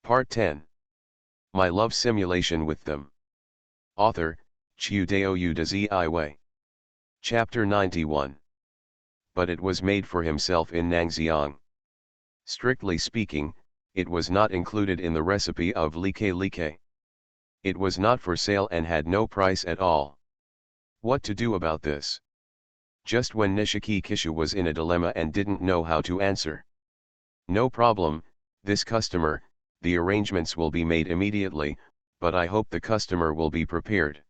Part 10. My Love Simulation with Them. Author, Chiudeo Udazi. Chapter 91. But it was made for himself in Nangxiang. Strictly speaking, it was not included in the recipe of like like. It was not for sale and had no price at all. What to do about this? Just when Nishiki Kishu was in a dilemma and didn't know how to answer. No problem, this customer, the arrangements will be made immediately, but I hope the customer will be prepared.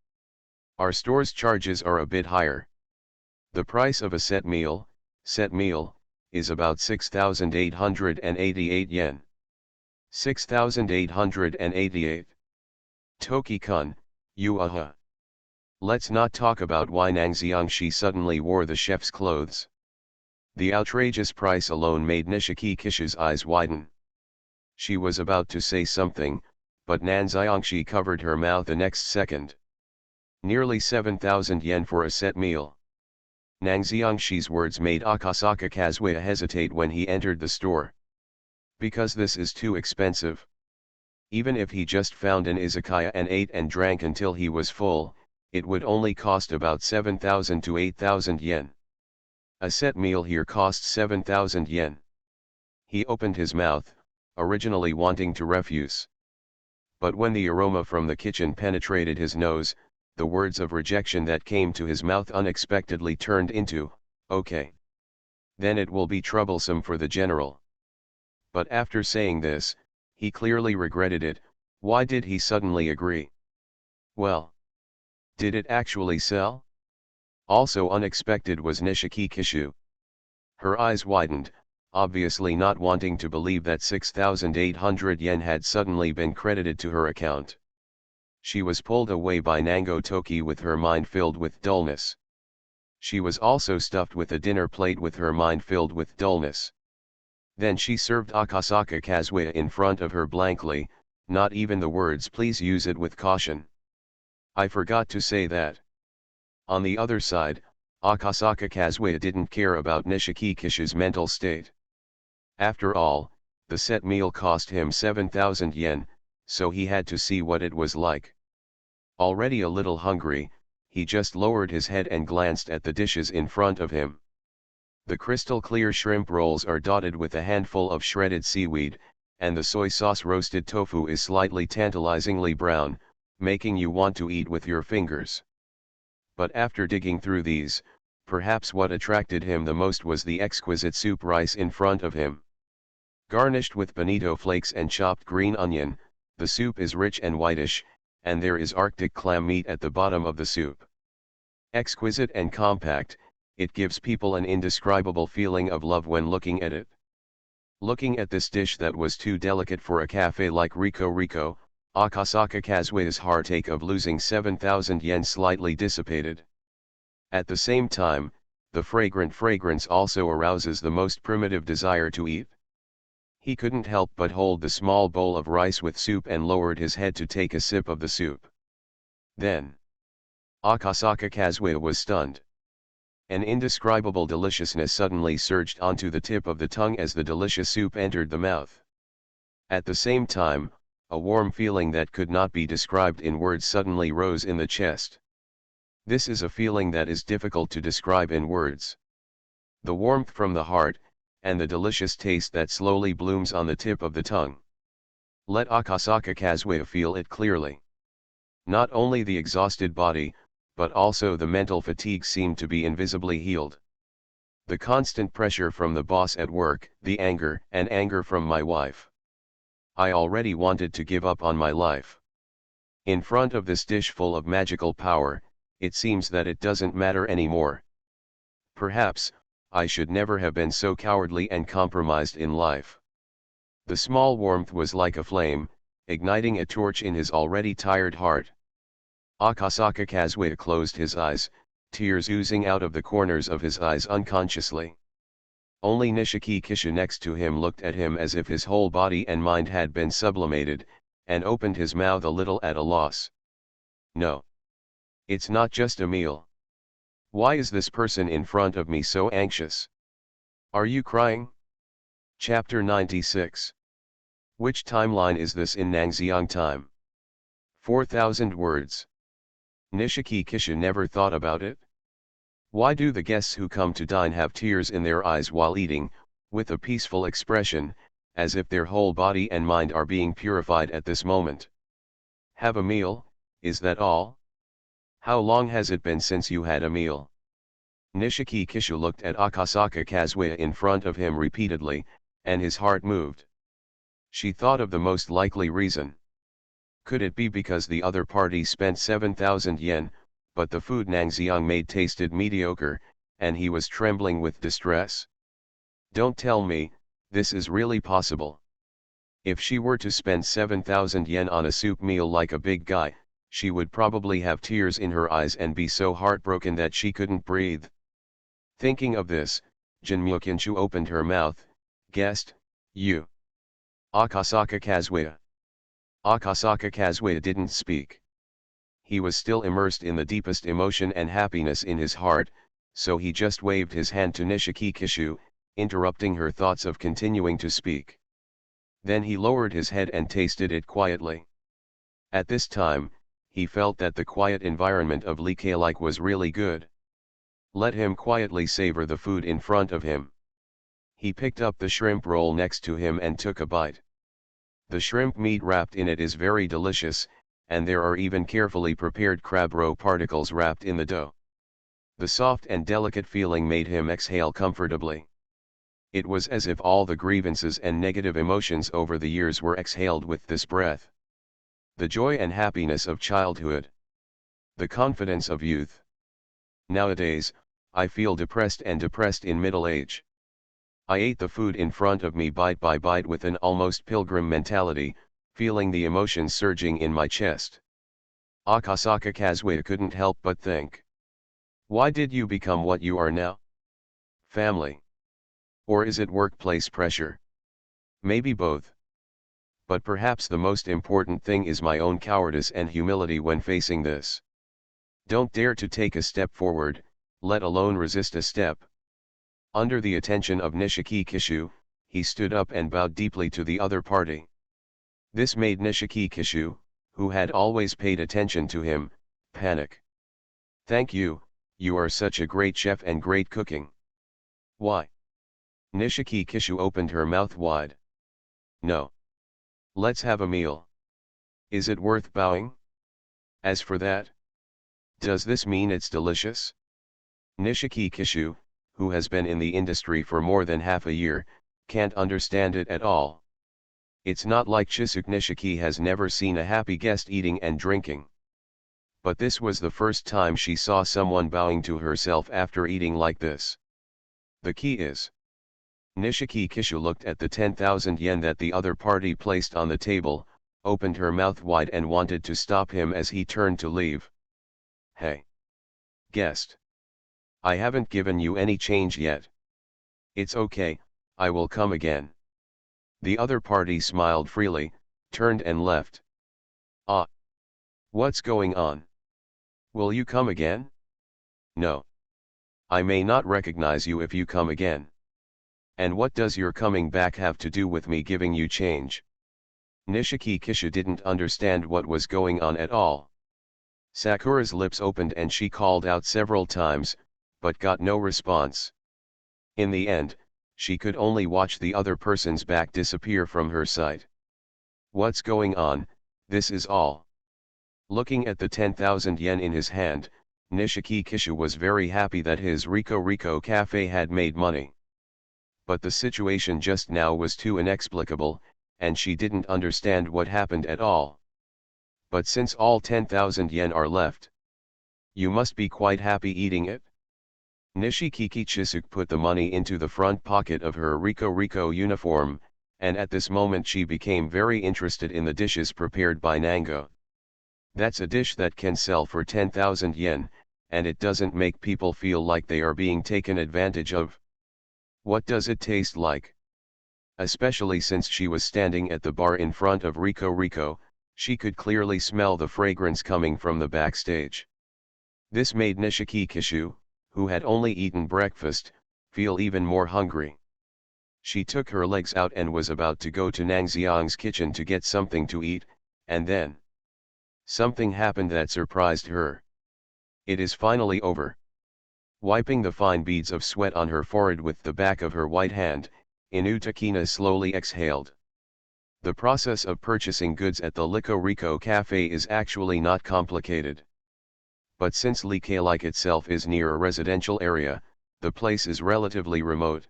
Our store's charges are a bit higher. The price of a set meal, is about 6,888 yen. 6,888. Toki-kun, you Let's not talk about why Nangxiang she suddenly wore the chef's clothes. The outrageous price alone made Nishiki Kishu's eyes widen. She was about to say something, but Nangxiangshi covered her mouth the next second. Nearly 7,000 yen for a set meal. Nangxiangshi's words made Akasaka Kazuya hesitate when he entered the store. Because this is too expensive. Even if he just found an izakaya and ate and drank until he was full, it would only cost about 7,000 to 8,000 yen. A set meal here costs 7,000 yen. He opened his mouth, originally wanting to refuse. But when the aroma from the kitchen penetrated his nose, the words of rejection that came to his mouth unexpectedly turned into, okay. Then it will be troublesome for the general. But after saying this, he clearly regretted it. Why did he suddenly agree? Well, did it actually sell? Also unexpected was Nishiki Kishu. Her eyes widened, obviously not wanting to believe that 6,800 yen had suddenly been credited to her account. She was pulled away by Nango Toki with her mind filled with dullness. She was also stuffed with a dinner plate with her mind filled with dullness. Then she served Akasaka Kazuya in front of her blankly, not even the words "please use it with caution." I forgot to say that. On the other side, Akasaka Kazuya didn't care about Nishiki Kishu's mental state. After all, the set meal cost him 7,000 yen, so he had to see what it was like. Already a little hungry, he just lowered his head and glanced at the dishes in front of him. The crystal clear shrimp rolls are dotted with a handful of shredded seaweed, and the soy sauce roasted tofu is slightly tantalizingly brown, making you want to eat with your fingers. But after digging through these, perhaps what attracted him the most was the exquisite soup rice in front of him. Garnished with bonito flakes and chopped green onion, the soup is rich and whitish, and there is Arctic clam meat at the bottom of the soup. Exquisite and compact, it gives people an indescribable feeling of love when looking at it. Looking at this dish that was too delicate for a cafe like Rico, Akasaka Kazuya's heartache of losing 7,000 yen slightly dissipated. At the same time, the fragrant fragrance also arouses the most primitive desire to eat. He couldn't help but hold the small bowl of rice with soup and lowered his head to take a sip of the soup. Then, Akasaka Kazuya was stunned. An indescribable deliciousness suddenly surged onto the tip of the tongue as the delicious soup entered the mouth. At the same time, a warm feeling that could not be described in words suddenly rose in the chest. This is a feeling that is difficult to describe in words. The warmth from the heart, and the delicious taste that slowly blooms on the tip of the tongue. Let Akasaka Kazuya feel it clearly. Not only the exhausted body, but also the mental fatigue seemed to be invisibly healed. The constant pressure from the boss at work, the anger from my wife. I already wanted to give up on my life. In front of this dish full of magical power, it seems that it doesn't matter anymore. Perhaps, I should never have been so cowardly and compromised in life. The small warmth was like a flame, igniting a torch in his already tired heart. Akasaka Kazuya closed his eyes, tears oozing out of the corners of his eyes unconsciously. Only Nishiki Kishu next to him looked at him as if his whole body and mind had been sublimated, and opened his mouth a little at a loss. No. It's not just a meal. Why is this person in front of me so anxious? Are you crying? Chapter 96. Which timeline is this in Nangxiang time? 4,000 words. Nishiki Kishu never thought about it? Why do the guests who come to dine have tears in their eyes while eating, with a peaceful expression, as if their whole body and mind are being purified at this moment? Have a meal, is that all? How long has it been since you had a meal? Nishiki Kishu looked at Akasaka Kazuya in front of him repeatedly, and his heart moved. She thought of the most likely reason. Could it be because the other party spent 7,000 yen, but the food Nangxiang made tasted mediocre, and he was trembling with distress? Don't tell me, this is really possible. If she were to spend 7,000 yen on a soup meal like a big guy, she would probably have tears in her eyes and be so heartbroken that she couldn't breathe. Thinking of this, Jinmyo Kinshu opened her mouth. Guest, you. Akasaka Kazuya. Akasaka Kazuya didn't speak. He was still immersed in the deepest emotion and happiness in his heart, so he just waved his hand to Nishiki Kishu, interrupting her thoughts of continuing to speak. Then he lowered his head and tasted it quietly. At this time, he felt that the quiet environment of Lake was really good. Let him quietly savor the food in front of him. He picked up the shrimp roll next to him and took a bite. The shrimp meat wrapped in it is very delicious, and there are even carefully prepared crab roe particles wrapped in the dough. The soft and delicate feeling made him exhale comfortably. It was as if all the grievances and negative emotions over the years were exhaled with this breath. The joy and happiness of childhood. The confidence of youth. Nowadays, I feel depressed in middle age. I ate the food in front of me bite by bite with an almost pilgrim mentality, feeling the emotions surging in my chest. Akasaka Kazuya couldn't help but think. Why did you become what you are now? Family. Or is it workplace pressure? Maybe both. But perhaps the most important thing is my own cowardice and humility when facing this. Don't dare to take a step forward, let alone resist a step. Under the attention of Nishiki Kishu, he stood up and bowed deeply to the other party. This made Nishiki Kishu, who had always paid attention to him, panic. Thank you, you are such a great chef and great cooking. Why? Nishiki Kishu opened her mouth wide. No. Let's have a meal. Is it worth bowing? As for that, does this mean it's delicious? Nishiki Kishu, who has been in the industry for more than half a year, can't understand it at all. It's not like Chisuke Nishiki has never seen a happy guest eating and drinking. But this was the first time she saw someone bowing to herself after eating like this. The key is. Nishiki Kishu looked at the 10,000 yen that the other party placed on the table, opened her mouth wide and wanted to stop him as he turned to leave. Hey! Guest! I haven't given you any change yet. It's okay, I will come again. The other party smiled freely, turned and left. Ah! What's going on? Will you come again? No. I may not recognize you if you come again. And what does your coming back have to do with me giving you change? Nishiki Kishu didn't understand what was going on at all. Sakura's lips opened and she called out several times, but got no response. In the end, she could only watch the other person's back disappear from her sight. What's going on, this is all. Looking at the 10,000 yen in his hand, Nishiki Kishu was very happy that his Rico cafe had made money. But the situation just now was too inexplicable, and she didn't understand what happened at all. But since all 10,000 yen are left, you must be quite happy eating it? Nishiki Chisuke put the money into the front pocket of her Rico uniform, and at this moment she became very interested in the dishes prepared by Nango. That's a dish that can sell for 10,000 yen, and it doesn't make people feel like they are being taken advantage of. What does it taste like? Especially since she was standing at the bar in front of Rico, she could clearly smell the fragrance coming from the backstage. This made Nishiki Kishu, who had only eaten breakfast, feel even more hungry. She took her legs out and was about to go to Nang Xiang's kitchen to get something to eat, and then something happened that surprised her. It is finally over. Wiping the fine beads of sweat on her forehead with the back of her white hand, Inutakina slowly exhaled. The process of purchasing goods at the Lico Rico Cafe is actually not complicated. But since Like itself is near a residential area, the place is relatively remote.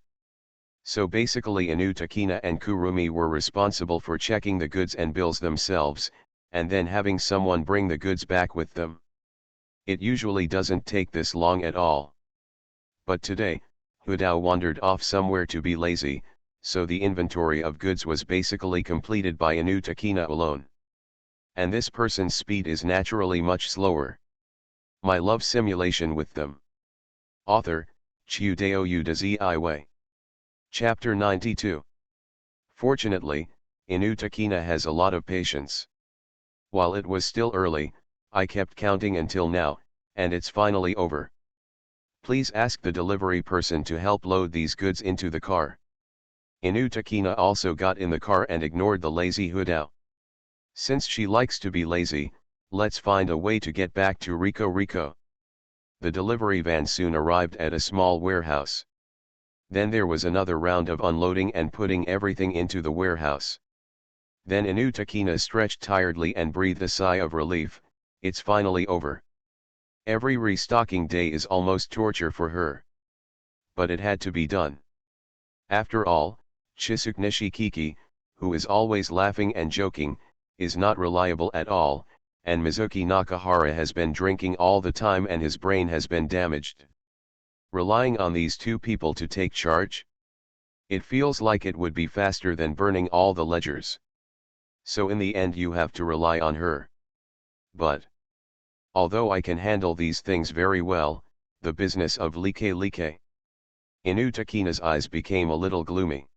So basically Inutakina and Kurumi were responsible for checking the goods and bills themselves, and then having someone bring the goods back with them. It usually doesn't take this long at all. But today, Hudao wandered off somewhere to be lazy, so the inventory of goods was basically completed by Inutakina alone. And this person's speed is naturally much slower. My love simulation with them. Author, Chiudeo Udazi. Chapter 92. Fortunately, Inutakina has a lot of patience. While it was still early, I kept counting until now, and it's finally over. Please ask the delivery person to help load these goods into the car. Inutakina also got in the car and ignored the lazy Hudao. Since she likes to be lazy, let's find a way to get back to Rico Rico. The delivery van soon arrived at a small warehouse. Then there was another round of unloading and putting everything into the warehouse. Then Inutakina stretched tiredly and breathed a sigh of relief. It's finally over. Every restocking day is almost torture for her. But it had to be done. After all, Chisuknishi Kiki, who is always laughing and joking, is not reliable at all, and Mizuki Nakahara has been drinking all the time and his brain has been damaged. Relying on these two people to take charge? It feels like it would be faster than burning all the ledgers. So in the end you have to rely on her. But although I can handle these things very well, the business of like. Inutakina's eyes became a little gloomy.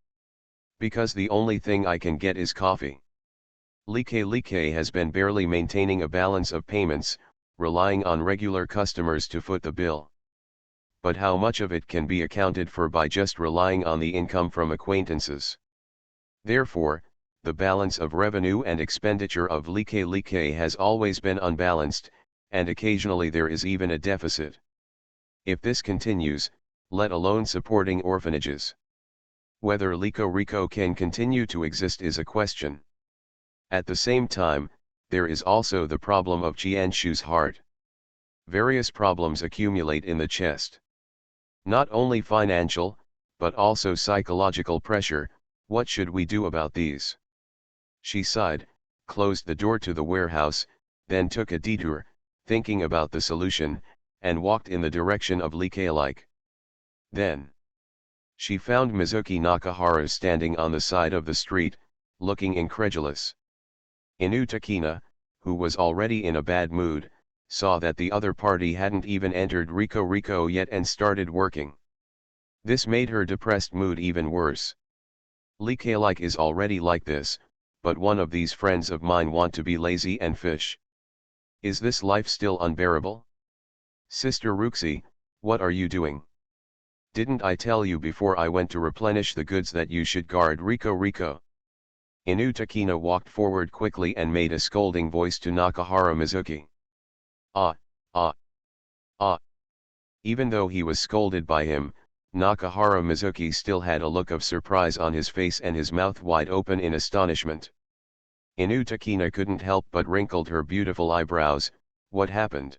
Because the only thing I can get is coffee. Like has been barely maintaining a balance of payments, relying on regular customers to foot the bill. But how much of it can be accounted for by just relying on the income from acquaintances? Therefore, the balance of revenue and expenditure of like has always been unbalanced, and occasionally there is even a deficit. If this continues, let alone supporting orphanages. Whether Lico Rico can continue to exist is a question. At the same time, there is also the problem of Jianshu's heart. Various problems accumulate in the chest. Not only financial, but also psychological pressure. What should we do about these? She sighed, closed the door to the warehouse, then took a detour, thinking about the solution, and walked in the direction of like. Then she found Mizuki Nakahara standing on the side of the street, looking incredulous. Inutakina, who was already in a bad mood, saw that the other party hadn't even entered Rico Rico yet and started working. This made her depressed mood even worse. Like is already like this, but one of these friends of mine want to be lazy and fish. Is this life still unbearable? Sister Ruxi, what are you doing? Didn't I tell you before I went to replenish the goods that you should guard Rico Rico? Inutakina walked forward quickly and made a scolding voice to Nakahara Mizuki. Ah, ah, ah. Even though he was scolded by him, Nakahara Mizuki still had a look of surprise on his face and his mouth wide open in astonishment. Inutakina couldn't help but wrinkled her beautiful eyebrows. What happened?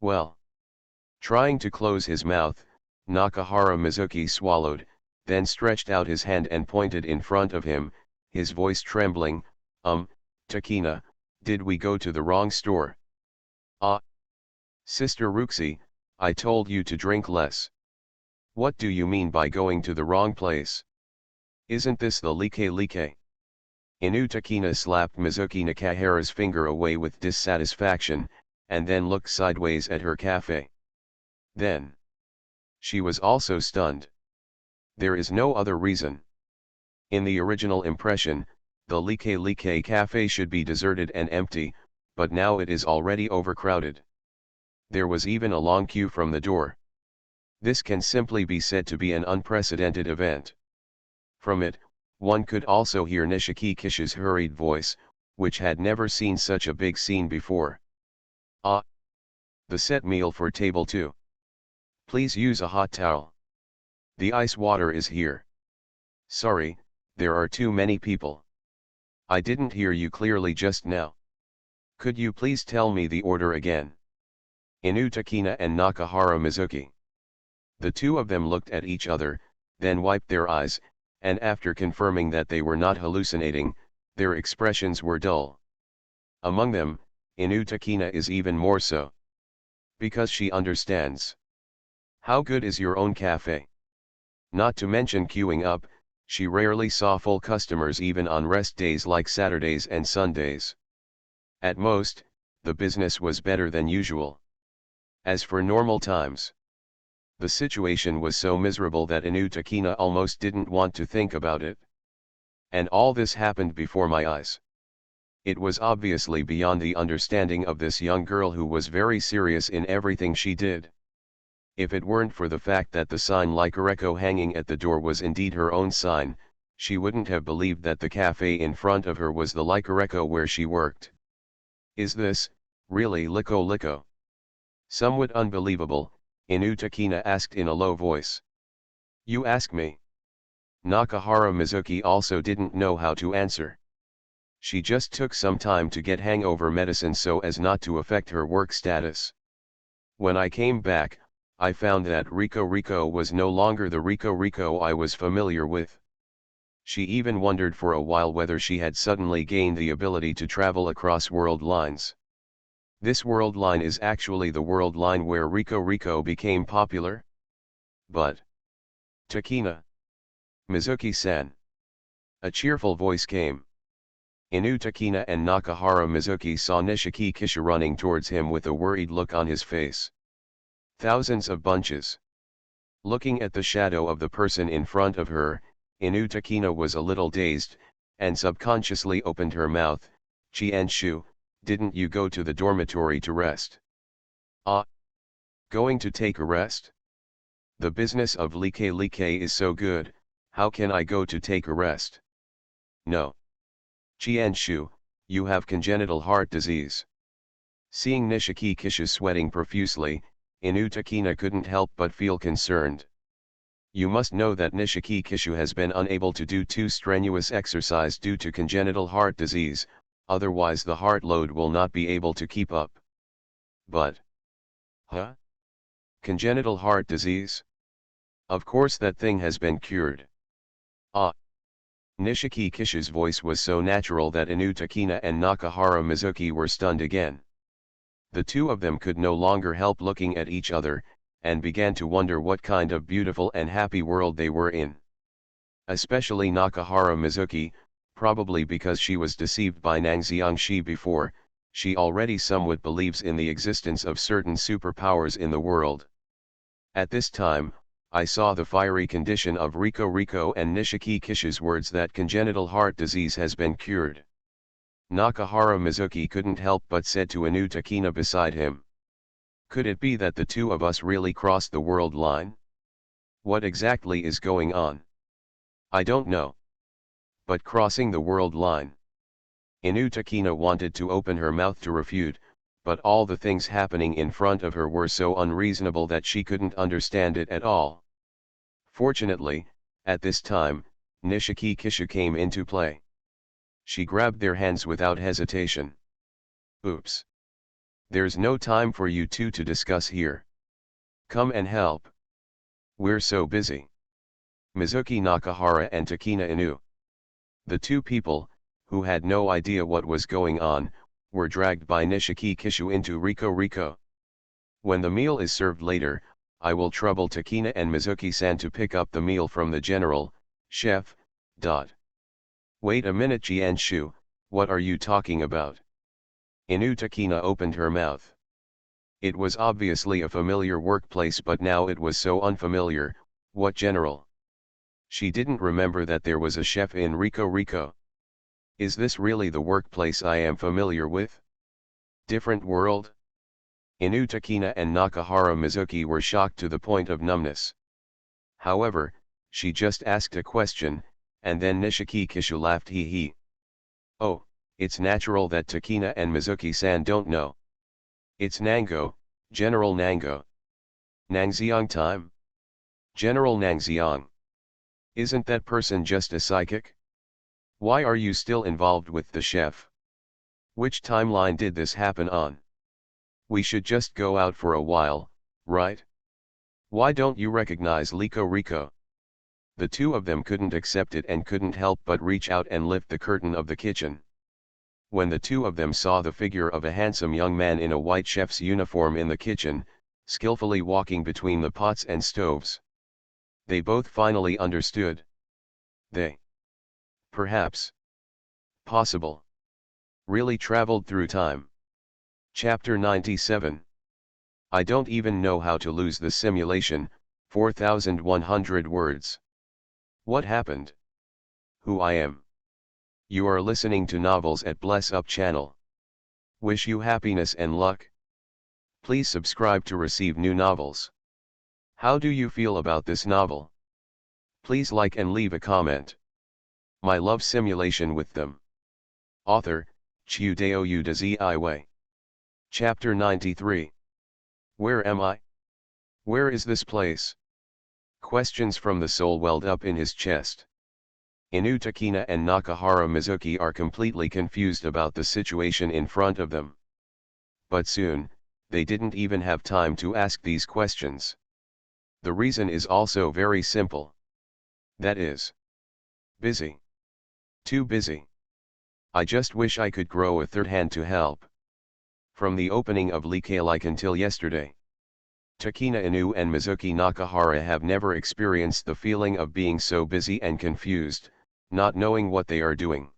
Well. Trying to close his mouth, Nakahara Mizuki swallowed, then stretched out his hand and pointed in front of him, his voice trembling. Takina, did we go to the wrong store? Ah. Sister Ruxi, I told you to drink less. What do you mean by going to the wrong place? Isn't this the like? Inutakina slapped Mizuki Nakahara's finger away with dissatisfaction, and then looked sideways at her cafe. Then she was also stunned. There is no other reason. In the original impression, the like cafe should be deserted and empty, but now it is already overcrowded. There was even a long queue from the door. This can simply be said to be an unprecedented event. From it, one could also hear Nishiki Kishi's hurried voice, which had never seen such a big scene before. Ah! The set meal for table 2. Please use a hot towel. The ice water is here. Sorry, there are too many people. I didn't hear you clearly just now. Could you please tell me the order again? Inu Takina and Nakahara Mizuki. The two of them looked at each other, then wiped their eyes, and after confirming that they were not hallucinating, their expressions were dull. Among them, Inu Takina is even more so. Because she understands. How good is your own cafe? Not to mention queuing up, she rarely saw full customers even on rest days like Saturdays and Sundays. At most, the business was better than usual. As for normal times, the situation was so miserable that Inu Takina almost didn't want to think about it. And all this happened before my eyes. It was obviously beyond the understanding of this young girl who was very serious in everything she did. If it weren't for the fact that the sign Licoreko hanging at the door was indeed her own sign, she wouldn't have believed that the cafe in front of her was the Licoreko where she worked. Is this, really Liko Liko? Somewhat unbelievable, Inu Takina asked in a low voice. You ask me? Nakahara Mizuki also didn't know how to answer. She just took some time to get hangover medicine so as not to affect her work status. When I came back, I found that Rico Rico was no longer the Rico Rico I was familiar with. She even wondered for a while whether she had suddenly gained the ability to travel across world lines. This world line is actually the world line where Rico Rico became popular? But Takina. Mizuki-san. A cheerful voice came. Inu Takina and Nakahara Mizuki saw Nishiki Kishi running towards him with a worried look on his face. Thousands of bunches. Looking at the shadow of the person in front of her, Inu Takina was a little dazed, and subconsciously opened her mouth. Chien-shu, didn't you go to the dormitory to rest? Ah! Going to take a rest? The business of Like Like is so good, how can I go to take a rest? No. Chien-shu, you have congenital heart disease. Seeing Nishiki Kishi sweating profusely, Inu Takina couldn't help but feel concerned. You must know that Nishiki Kishi has been unable to do too strenuous exercise due to congenital heart disease, otherwise the heart load will not be able to keep up. But... Huh? Congenital heart disease? Of course that thing has been cured. Ah! Nishiki Kishi's voice was so natural that Inu Takina and Nakahara Mizuki were stunned again. The two of them could no longer help looking at each other, and began to wonder what kind of beautiful and happy world they were in. Especially Nakahara Mizuki, probably because she was deceived by Nangxiangshi before, she already somewhat believes in the existence of certain superpowers in the world. At this time, I saw the fiery condition of Rico Rico and Nishiki Kishi's words that congenital heart disease has been cured. Nakahara Mizuki couldn't help but said to Inu Takina beside him. Could it be that the two of us really crossed the world line? What exactly is going on? I don't know. But crossing the world line. Inu Takina wanted to open her mouth to refute, but all the things happening in front of her were so unreasonable that she couldn't understand it at all. Fortunately, at this time, Nishiki Kishi came into play. She grabbed their hands without hesitation. Oops. There's no time for you two to discuss here. Come and help. We're so busy. Mizuki Nakahara and Takina Inu. The two people, who had no idea what was going on, were dragged by Nishiki Kishi into Rico Rico. When the meal is served later, I will trouble Takina and Mizuki-san to pick up the meal from the general, chef. Wait a minute Chien-shu, what are you talking about? Inu Takina opened her mouth. It was obviously a familiar workplace but now it was so unfamiliar. What general? She didn't remember that there was a chef in Rico Rico. Is this really the workplace I am familiar with? Different world? Inu Takina and Nakahara Mizuki were shocked to the point of numbness. However, she just asked a question, And then Nishiki Kishu laughed, hee hee. Oh, it's natural that Takina and Mizuki-san don't know. It's Nango, General Nango. Nangxiang time? General Nangxiang. Isn't that person just a psychic? Why are you still involved with the chef? Which timeline did this happen on? We should just go out for a while, right? Why don't you recognize Liko Riko? The two of them couldn't accept it and couldn't help but reach out and lift the curtain of the kitchen. When the two of them saw the figure of a handsome young man in a white chef's uniform in the kitchen, skillfully walking between the pots and stoves, they both finally understood. They, perhaps, possible, really traveled through time. Chapter 97. I don't even know how to lose the simulation, 4,100 words. What happened? Who I am. You are listening to Novels at Bless Up channel. Wish you happiness and luck. Please subscribe to receive new novels. How do you feel about this novel? Please like and leave a comment. My love simulation with them. Author, Chiudeo Udaziiwe. Chapter 93. Where am I? Where is this place? Questions from the soul welled up in his chest. Inu Takina and Nakahara Mizuki are completely confused about the situation in front of them. But soon, they didn't even have time to ask these questions. The reason is also very simple. That is, busy. Too busy. I just wish I could grow a third hand to help. From the opening of Like until yesterday, Takina Inu and Mizuki Nakahara have never experienced the feeling of being so busy and confused, not knowing what they are doing.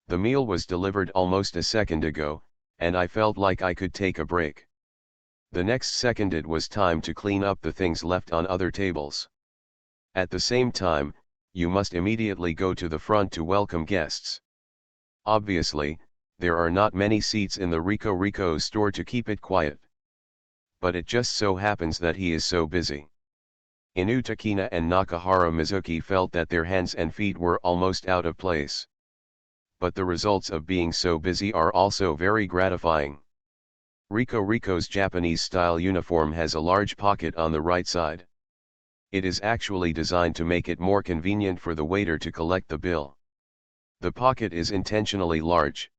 The meal was delivered almost a second ago, and I felt like I could take a break. The next second it was time to clean up the things left on other tables. At the same time, you must immediately go to the front to welcome guests. Obviously, there are not many seats in the Rico store to keep it quiet. But it just so happens that he is so busy. Inu Takina and Nakahara Mizuki felt that their hands and feet were almost out of place. But the results of being so busy are also very gratifying. Rico's Japanese-style uniform has a large pocket on the right side. It is actually designed to make it more convenient for the waiter to collect the bill. The pocket is intentionally large.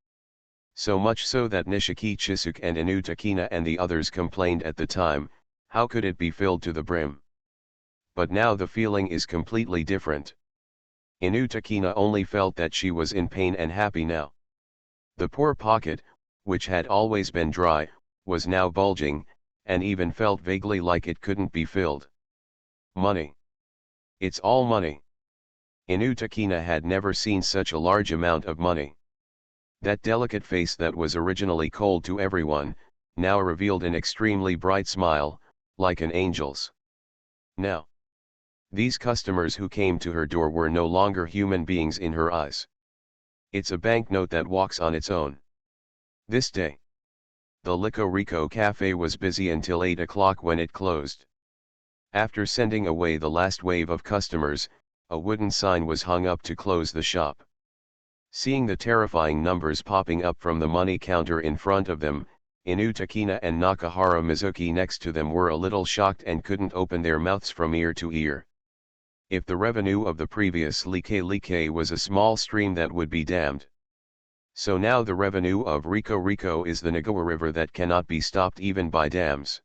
So much so that Nishiki Chisuke and Inu Takina and the others complained at the time, how could it be filled to the brim? But now the feeling is completely different. Inu Takina only felt that she was in pain and happy now. The poor pocket, which had always been dry, was now bulging, and even felt vaguely like it couldn't be filled. Money. It's all money. Inu Takina had never seen such a large amount of money. That delicate face that was originally cold to everyone, now revealed an extremely bright smile, like an angel's. Now, these customers who came to her door were no longer human beings in her eyes. It's a banknote that walks on its own. This day, the Liko Rico Cafe was busy until 8 o'clock when it closed. After sending away the last wave of customers, a wooden sign was hung up to close the shop. Seeing the terrifying numbers popping up from the money counter in front of them, Inu Takina and Nakahara Mizuki next to them were a little shocked and couldn't open their mouths from ear to ear. If the revenue of the previous Like was a small stream that would be dammed, so now the revenue of Rico is the Nagawa River that cannot be stopped even by dams.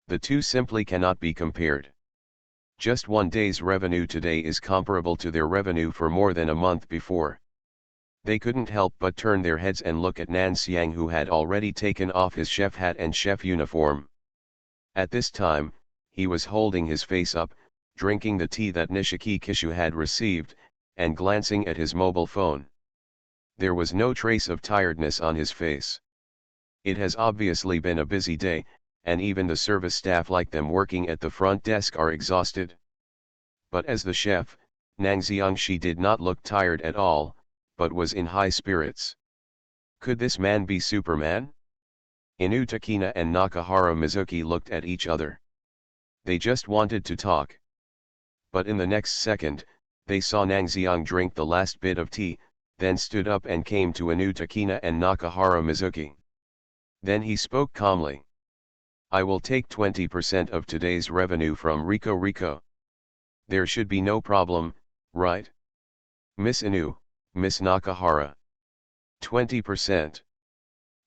The two simply cannot be compared. Just one day's revenue today is comparable to their revenue for more than a month before. They couldn't help but turn their heads and look at Nanxiang, who had already taken off his chef hat and chef uniform. At this time, he was holding his face up, drinking the tea that Nishiki Kishu had received, and glancing at his mobile phone. There was no trace of tiredness on his face. It has obviously been a busy day, and even the service staff like them working at the front desk are exhausted. But as the chef, Nangxiang, she did not look tired at all, but was in high spirits. Could this man be Superman? Inu Takina and Nakahara Mizuki looked at each other. They just wanted to talk. But in the next second, They saw Nangxiang drink the last bit of tea, then stood up and came to Inu Takina and Nakahara Mizuki. Then he spoke calmly. I will take 20% of today's revenue from Rico. There should be no problem, right? Miss Inu, Miss Nakahara. 20%.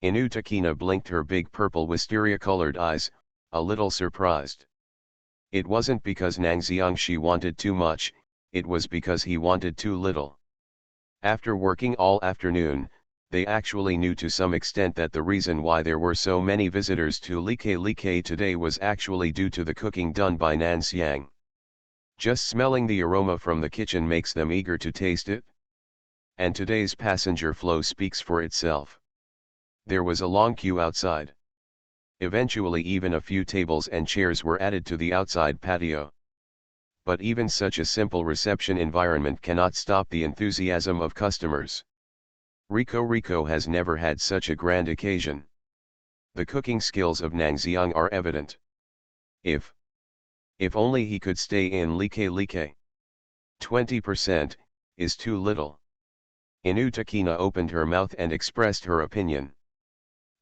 Inu Takina blinked her big purple wisteria-colored eyes, a little surprised. It wasn't because Nangxiang she wanted too much, it was because he wanted too little. After working all afternoon, they actually knew to some extent that the reason why there were so many visitors to Like today was actually due to the cooking done by Nangxiang. Just smelling the aroma from the kitchen makes them eager to taste it. And today's passenger flow speaks for itself. There was a long queue outside. Eventually even a few tables and chairs were added to the outside patio. But even such a simple reception environment cannot stop the enthusiasm of customers. Rico has never had such a grand occasion. The cooking skills of Nangxiang are evident. If only he could stay in Like. 20% is too little. Inu Takina opened her mouth and expressed her opinion.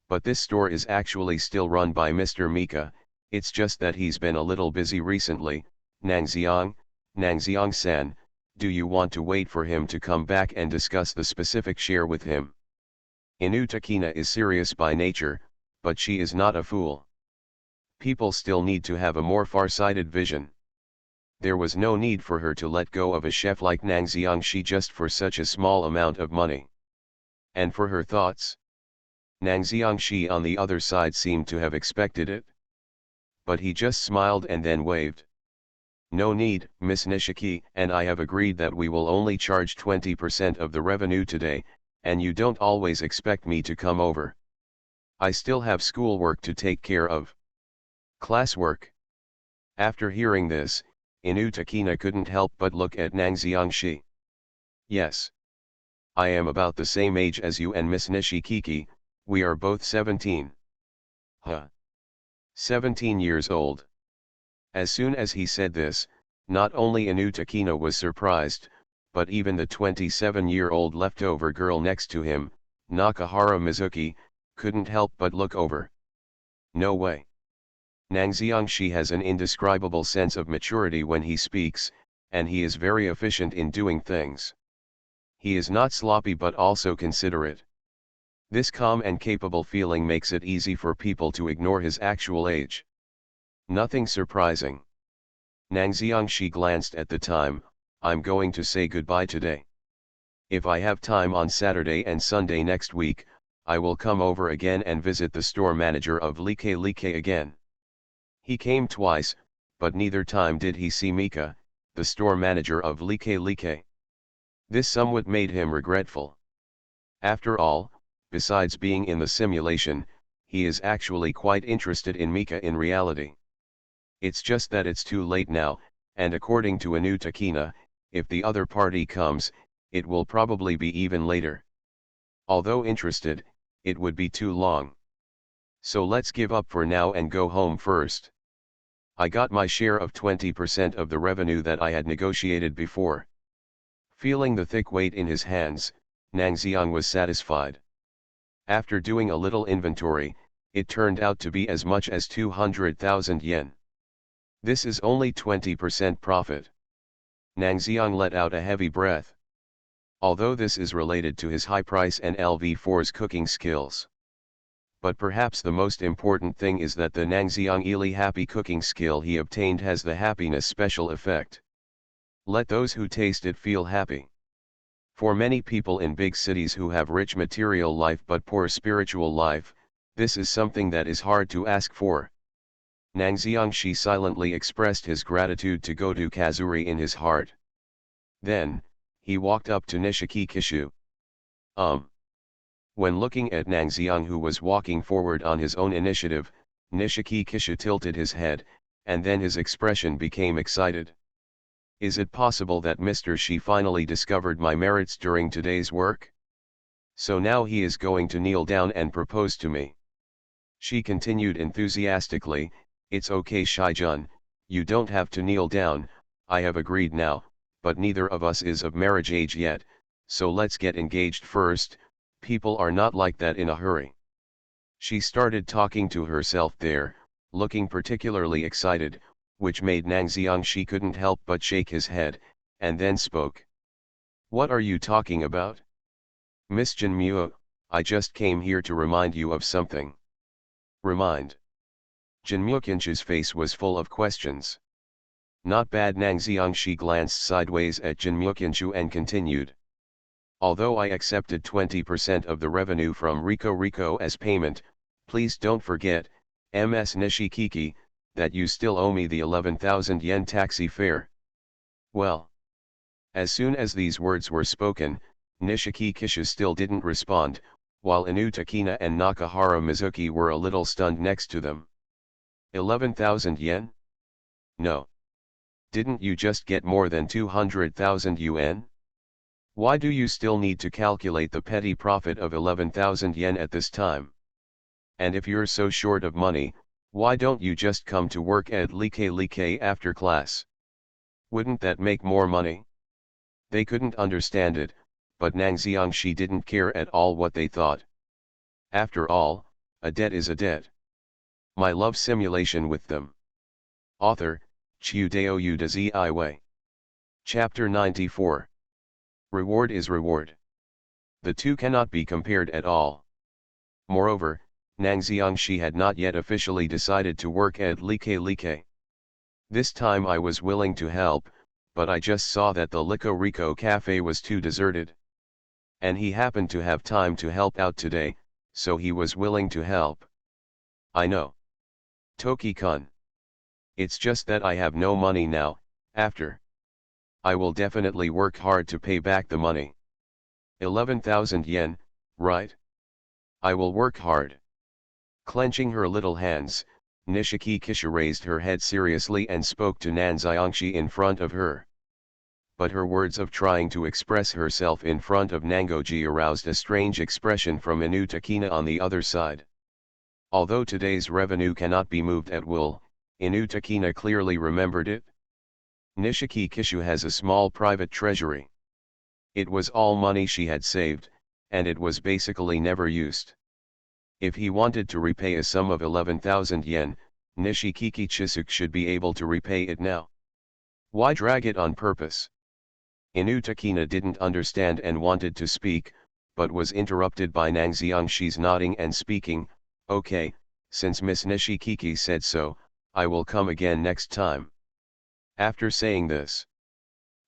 But this store is actually still run by Mr. Mika, it's just that he's been a little busy recently. Nangxiang-san, do you want to wait for him to come back and discuss the specific share with him? Inu Takina is serious by nature, but she is not a fool. People still need to have a more far-sighted vision. There was no need for her to let go of a chef like Nangxiang she just for such a small amount of money. And for her thoughts? Nangxiang she on the other side seemed to have expected it. But he just smiled and then waved. No need, Miss Nishiki, and I have agreed that we will only charge 20% of the revenue today, and you don't always expect me to come over. I still have schoolwork to take care of. Classwork. After hearing this, Inu Takina couldn't help but look at Nangxiang shi. Yes. I am about the same age as you and Miss Nishikiki, we are both 17. Huh. 17 years old. As soon as he said this, not only Inu Takina was surprised, but even the 27-year-old leftover girl next to him, Nakahara Mizuki, couldn't help but look over. No way. Nangxiang shi has an indescribable sense of maturity when he speaks, and he is very efficient in doing things. He is not sloppy but also considerate. This calm and capable feeling makes it easy for people to ignore his actual age. Nothing surprising. Nangxiang shi glanced at the time, I'm going to say goodbye today. If I have time on Saturday and Sunday next week, I will come over again and visit the store manager of Like again. He came twice, but neither time did he see Mika, the store manager of Like. This somewhat made him regretful. After all, besides being in the simulation, he is actually quite interested in Mika in reality. It's just that it's too late now, and according to Inu Takina, if the other party comes, it will probably be even later. Although interested, it would be too long. So let's give up for now and go home first. I got my share of 20% of the revenue that I had negotiated before. Feeling the thick weight in his hands, Nangxiang was satisfied. After doing a little inventory, it turned out to be as much as 200,000 yen. This is only 20% profit. Nangxiang let out a heavy breath. Although this is related to his high price and LV4's cooking skills. But perhaps the most important thing is that the Nangxiang Ili happy cooking skill he obtained has the happiness special effect. Let those who taste it feel happy. For many people in big cities who have rich material life but poor spiritual life, this is something that is hard to ask for. Nangxiang shi silently expressed his gratitude to Godu Kazuri in his heart. Then, he walked up to Nishiki Kishu. When looking at Nangxiang who was walking forward on his own initiative, Nishiki Kishu tilted his head, and then his expression became excited. Is it possible that Mr. Shi finally discovered my merits during today's work? So now he is going to kneel down and propose to me. She continued enthusiastically, it's okay Shijun, you don't have to kneel down, I have agreed now, but neither of us is of marriage age yet, so let's get engaged first. People are not like that in a hurry. She started talking to herself there, looking particularly excited, which made Nang Xiangxi couldn't help but shake his head, and then spoke. What are you talking about? Miss Jinmue, I just came here to remind you of something. Remind? Jinmue Qin's face was full of questions. Not bad. Nang Xiangxi glanced sideways at Jinmue Qin and continued. Although I accepted 20% of the revenue from Rico as payment, please don't forget, Ms. Nishikiki, that you still owe me the 11,000 yen taxi fare. Well. As soon as these words were spoken, Nishikiki still didn't respond, while Inu Takina and Nakahara Mizuki were a little stunned next to them. 11,000 yen? No. Didn't you just get more than 200,000 yuan? Why do you still need to calculate the petty profit of 11,000 yen at this time? And if you're so short of money, why don't you just come to work at Like after class? Wouldn't that make more money? They couldn't understand it, but Nang Xiangxi didn't care at all what they thought. After all, a debt is a debt. My love simulation with them. Author, Chiu Dao Yu de Zi Wei. Chapter 94. Reward is reward. The two cannot be compared at all. Moreover, Nang Xiangxi had not yet officially decided to work at Like. This time I was willing to help, but I just saw that the Rico cafe was too deserted. And he happened to have time to help out today, so he was willing to help. I know. Toki-kun. It's just that I have no money now, after. I will definitely work hard to pay back the money. 11,000 yen, right? I will work hard. Clenching her little hands, Nishikiki raised her head seriously and spoke to Nang Xiangxi in front of her. But her words of trying to express herself in front of Nangoji aroused a strange expression from Inu Takina on the other side. Although today's revenue cannot be moved at will, Inu Takina clearly remembered it. Nishikiki has a small private treasury. It was all money she had saved, and it was basically never used. If he wanted to repay a sum of 11,000 yen, Nishikiki Chisuk should be able to repay it now. Why drag it on purpose? Inu Takina didn't understand and wanted to speak, but was interrupted by Nang Xiangxi's nodding and speaking. Okay, since Miss Nishikiki said so, I will come again next time. After saying this,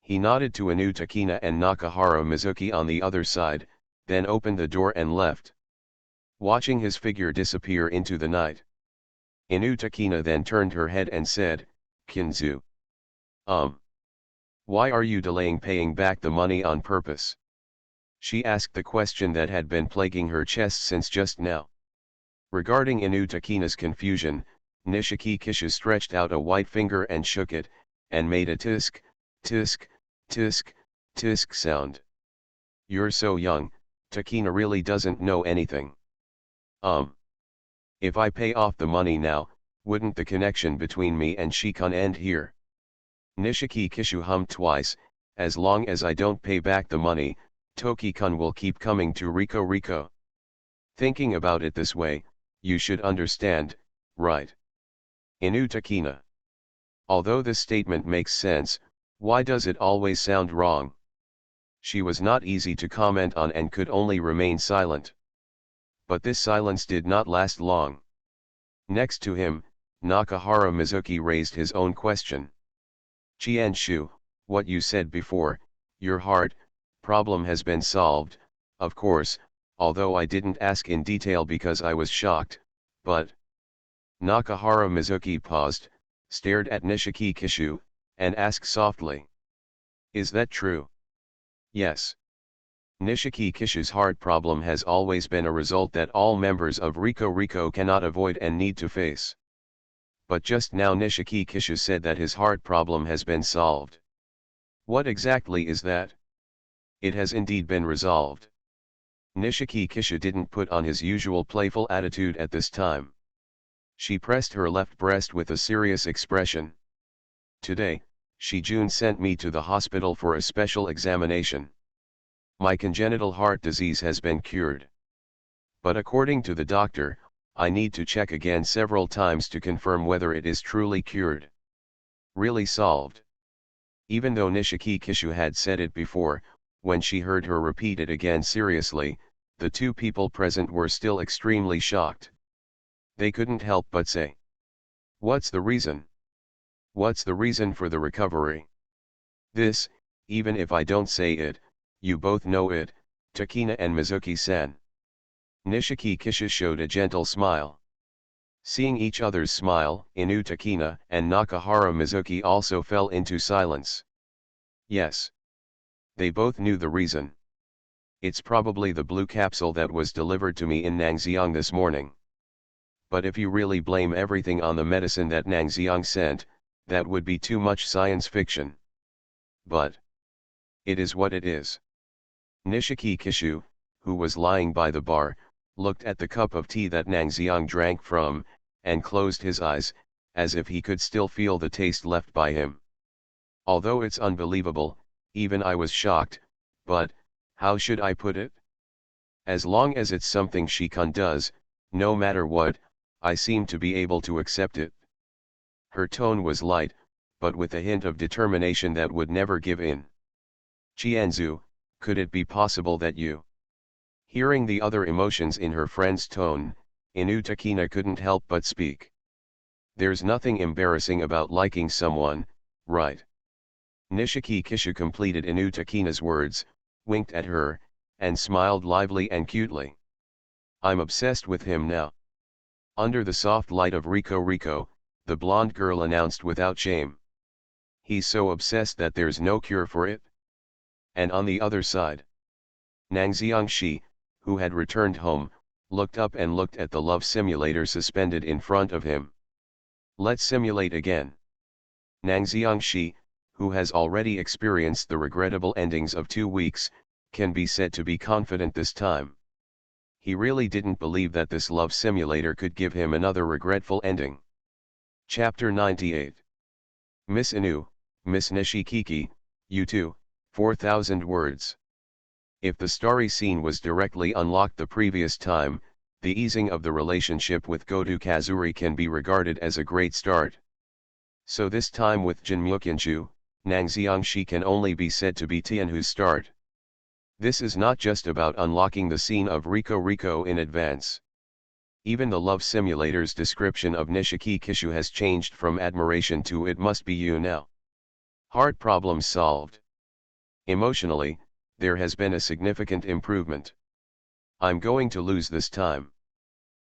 he nodded to Inu Takina and Nakahara Mizuki on the other side, then opened the door and left. Watching his figure disappear into the night, Inu Takina then turned her head and said, Kinzu. Why are you delaying paying back the money on purpose? She asked the question that had been plaguing her chest since just now. Regarding Inu Takina's confusion, Nishikiki stretched out a white finger and shook it, and made a tisk, tisk, tisk, tisk sound. You're so young, Takina really doesn't know anything. If I pay off the money now, wouldn't the connection between me and Shikun end here? Nishikiki hummed twice. As long as I don't pay back the money, Toki-kun will keep coming to Rico. Thinking about it this way, you should understand, right? Inu Takina. Although this statement makes sense, why does it always sound wrong? She was not easy to comment on and could only remain silent. But this silence did not last long. Next to him, Nakahara Mizuki raised his own question. Qianshu, what you said before, your heart problem has been solved, of course, although I didn't ask in detail because I was shocked, but... Nakahara Mizuki paused, stared at Nishikiki, and asked softly. Is that true? Yes. Nishikiki's heart problem has always been a result that all members of Rico cannot avoid and need to face. But just now Nishikiki said that his heart problem has been solved. What exactly is that? It has indeed been resolved. Nishikiki didn't put on his usual playful attitude at this time. She pressed her left breast with a serious expression. Today, Shijun sent me to the hospital for a special examination. My congenital heart disease has been cured. But according to the doctor, I need to check again several times to confirm whether it is truly cured. Really solved. Even though Nishiki Kishu had said it before, when she heard her repeat it again seriously, the two people present were still extremely shocked. They couldn't help but say, "What's the reason? What's the reason for the recovery?" This, even if I don't say it, you both know it, Takina and Mizuki-san. Nishiki Kishu showed a gentle smile. Seeing each other's smile, Inu Takina and Nakahara Mizuki also fell into silence. Yes. They both knew the reason. It's probably the blue capsule that was delivered to me in Nangxiang this morning. But if you really blame everything on the medicine that Nangxiang sent, that would be too much science fiction. But it is what it is. Nishiki Kishu, who was lying by the bar, looked at the cup of tea that Nangxiang drank from, and closed his eyes, as if he could still feel the taste left by him. Although it's unbelievable, even I was shocked, but, how should I put it? As long as it's something Shikun does, no matter what, I seem to be able to accept it. Her tone was light, but with a hint of determination that would never give in. Chienzu, could it be possible that you... Hearing the other emotions in her friend's tone, Inu Takina couldn't help but speak. There's nothing embarrassing about liking someone, right? Nishiki Kishu completed Inu Takina's words, winked at her, and smiled lively and cutely. I'm obsessed with him now. Under the soft light of Rico, the blonde girl announced without shame. He's so obsessed that there's no cure for it. And on the other side, Nangxiang Shi, who had returned home, looked up and looked at the love simulator suspended in front of him. Let's simulate again. Nangxiang Shi, who has already experienced the regrettable endings of 2 weeks, can be said to be confident this time. He really didn't believe that this love simulator could give him another regretful ending. Chapter 98. Miss Inu, Miss Nishikiki, you too, 4,000 words. If the starry scene was directly unlocked the previous time, the easing of the relationship with Goto Kazuri can be regarded as a great start. So this time with Jinmyukinshu, Nangxiang Shi can only be said to be Tianhu's start. This is not just about unlocking the scene of Rico in advance. Even the love simulator's description of Nishiki Kishu has changed from admiration to "it must be you now." Hard problems solved. Emotionally, there has been a significant improvement. I'm going to lose this time.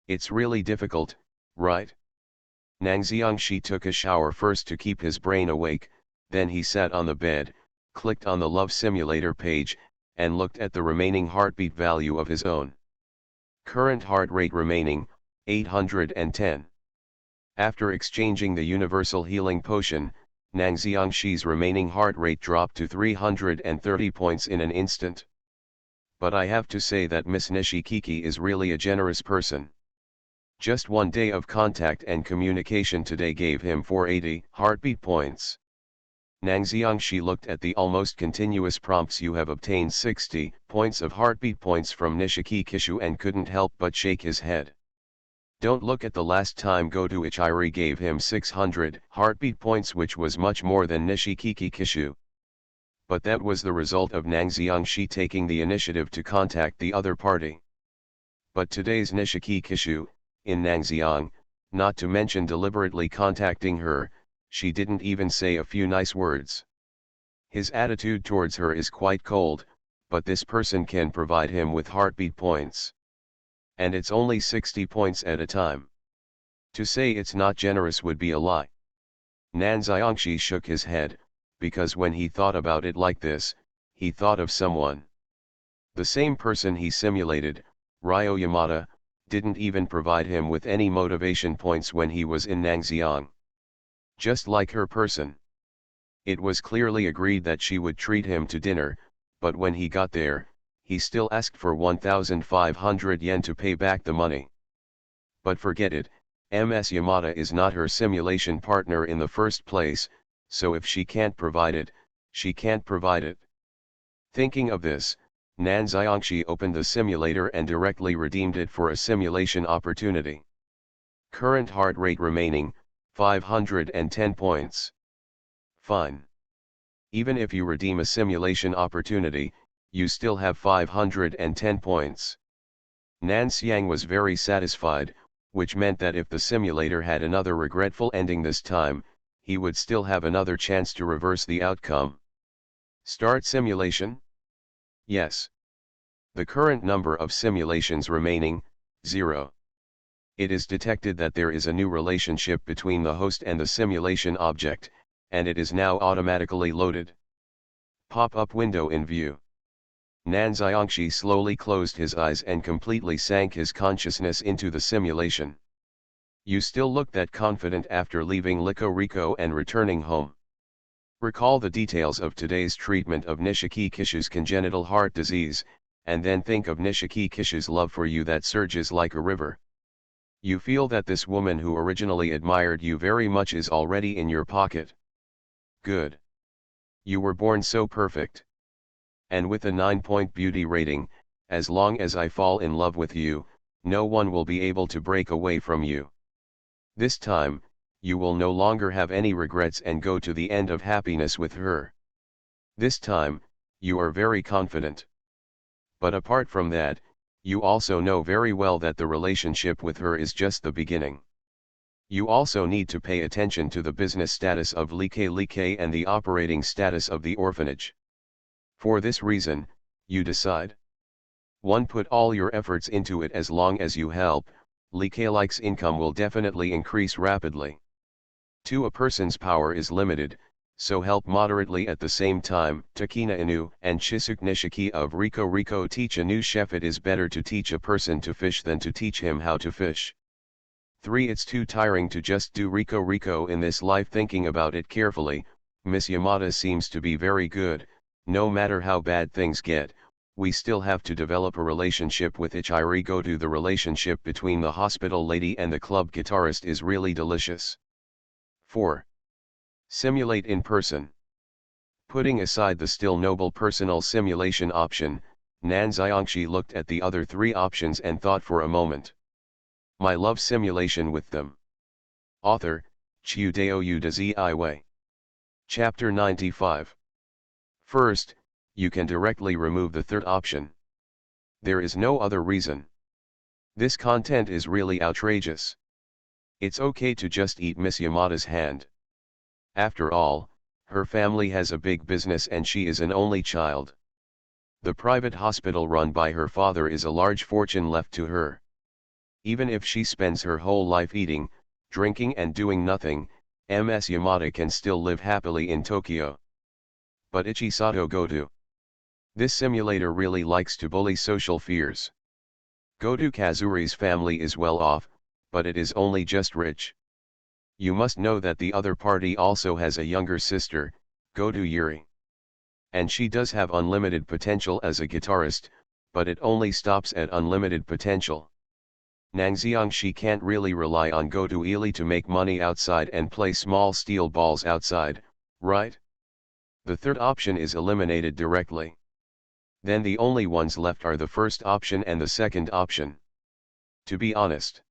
It's really difficult, right? Nangxiang Shi took a shower first to keep his brain awake, then he sat on the bed, clicked on the love simulator page, and looked at the remaining heartbeat value of his own. Current heart rate remaining, 810. After exchanging the universal healing potion, Nangxiang Shi's remaining heart rate dropped to 330 points in an instant. But I have to say that Miss Nishikiki is really a generous person. Just 1 day of contact and communication today gave him 480 heartbeat points. Nangxiang Shi looked at the almost continuous prompts. You have obtained 60 points of heartbeat points from Nishiki Kishu and couldn't help but shake his head. Don't look at the last time Goto Ichiri gave him 600 heartbeat points, which was much more than Nishikiki Kishu. But that was the result of Nangxiang Shi taking the initiative to contact the other party. But today's Nishiki Kishu, in Nangxiang, not to mention deliberately contacting her, she didn't even say a few nice words. His attitude towards her is quite cold, but this person can provide him with heartbeat points. And it's only 60 points at a time. To say it's not generous would be a lie. Nangxiang Shi shook his head, because when he thought about it like this, he thought of someone. The same person he simulated, Ryo Yamada, didn't even provide him with any motivation points when he was in Nangxiang. Just like her person. It was clearly agreed that she would treat him to dinner, but when he got there, he still asked for 1,500 yen to pay back the money. But forget it, Ms. Yamada is not her simulation partner in the first place, so if she can't provide it, she can't provide it. Thinking of this, Nan Xiangxi opened the simulator and directly redeemed it for a simulation opportunity. Current heart rate remaining, 510 points. Fine. Even if you redeem a simulation opportunity, you still have 510 points. Nan Xiang was very satisfied, which meant that if the simulator had another regretful ending this time, he would still have another chance to reverse the outcome. Start simulation? Yes. The current number of simulations remaining, 0. It is detected that there is a new relationship between the host and the simulation object, and it is now automatically loaded. Pop-up window in view. Nan Xiangxi slowly closed his eyes and completely sank his consciousness into the simulation. You still look that confident after leaving Liko Riko and returning home. Recall the details of today's treatment of Nishiki Kishu's congenital heart disease, and then think of Nishiki Kishu's love for you that surges like a river. You feel that this woman who originally admired you very much is already in your pocket. Good. You were born so perfect. And with a 9-point beauty rating, as long as I fall in love with you, no one will be able to break away from you. This time, you will no longer have any regrets and go to the end of happiness with her. This time, you are very confident. But apart from that, you also know very well that the relationship with her is just the beginning. You also need to pay attention to the business status of Like and the operating status of the orphanage. For this reason, you decide. 1. Put all your efforts into it. As long as you help, Like's income will definitely increase rapidly. 2. A person's power is limited, so help moderately at the same time. Takina Inu and Chisuk Nishiki of Riko teach a new chef. It is better to teach a person to fish than to teach him how to fish. 3. It's too tiring to just do Riko in this life. Thinking about it carefully, Miss Yamada seems to be very good. No matter how bad things get, we still have to develop a relationship with Ichiri Goto. The relationship between the hospital lady and the club guitarist is really delicious. 4. Simulate in person. Putting aside the still noble personal simulation option, Nan Xiangxi looked at the other 3 options and thought for a moment. My love simulation with them. Author, Chiu Dao Yu de Ziwei. Chapter 95. First, you can directly remove the third option. There is no other reason. This content is really outrageous. It's okay to just eat Miss Yamada's hand. After all, her family has a big business and she is an only child. The private hospital run by her father is a large fortune left to her. Even if she spends her whole life eating, drinking and doing nothing, Ms. Yamada can still live happily in Tokyo. But Ichisato Goto. This simulator really likes to bully social fears. Goto Kazuri's family is well off, but it is only just rich. You must know that the other party also has a younger sister, Goto Yuri. And she does have unlimited potential as a guitarist, but it only stops at unlimited potential. Nan Xiangxi can't really rely on Goto Ili to make money outside and play small steel balls outside, right? The third option is eliminated directly. Then the only ones left are the first option and the second option. To be honest,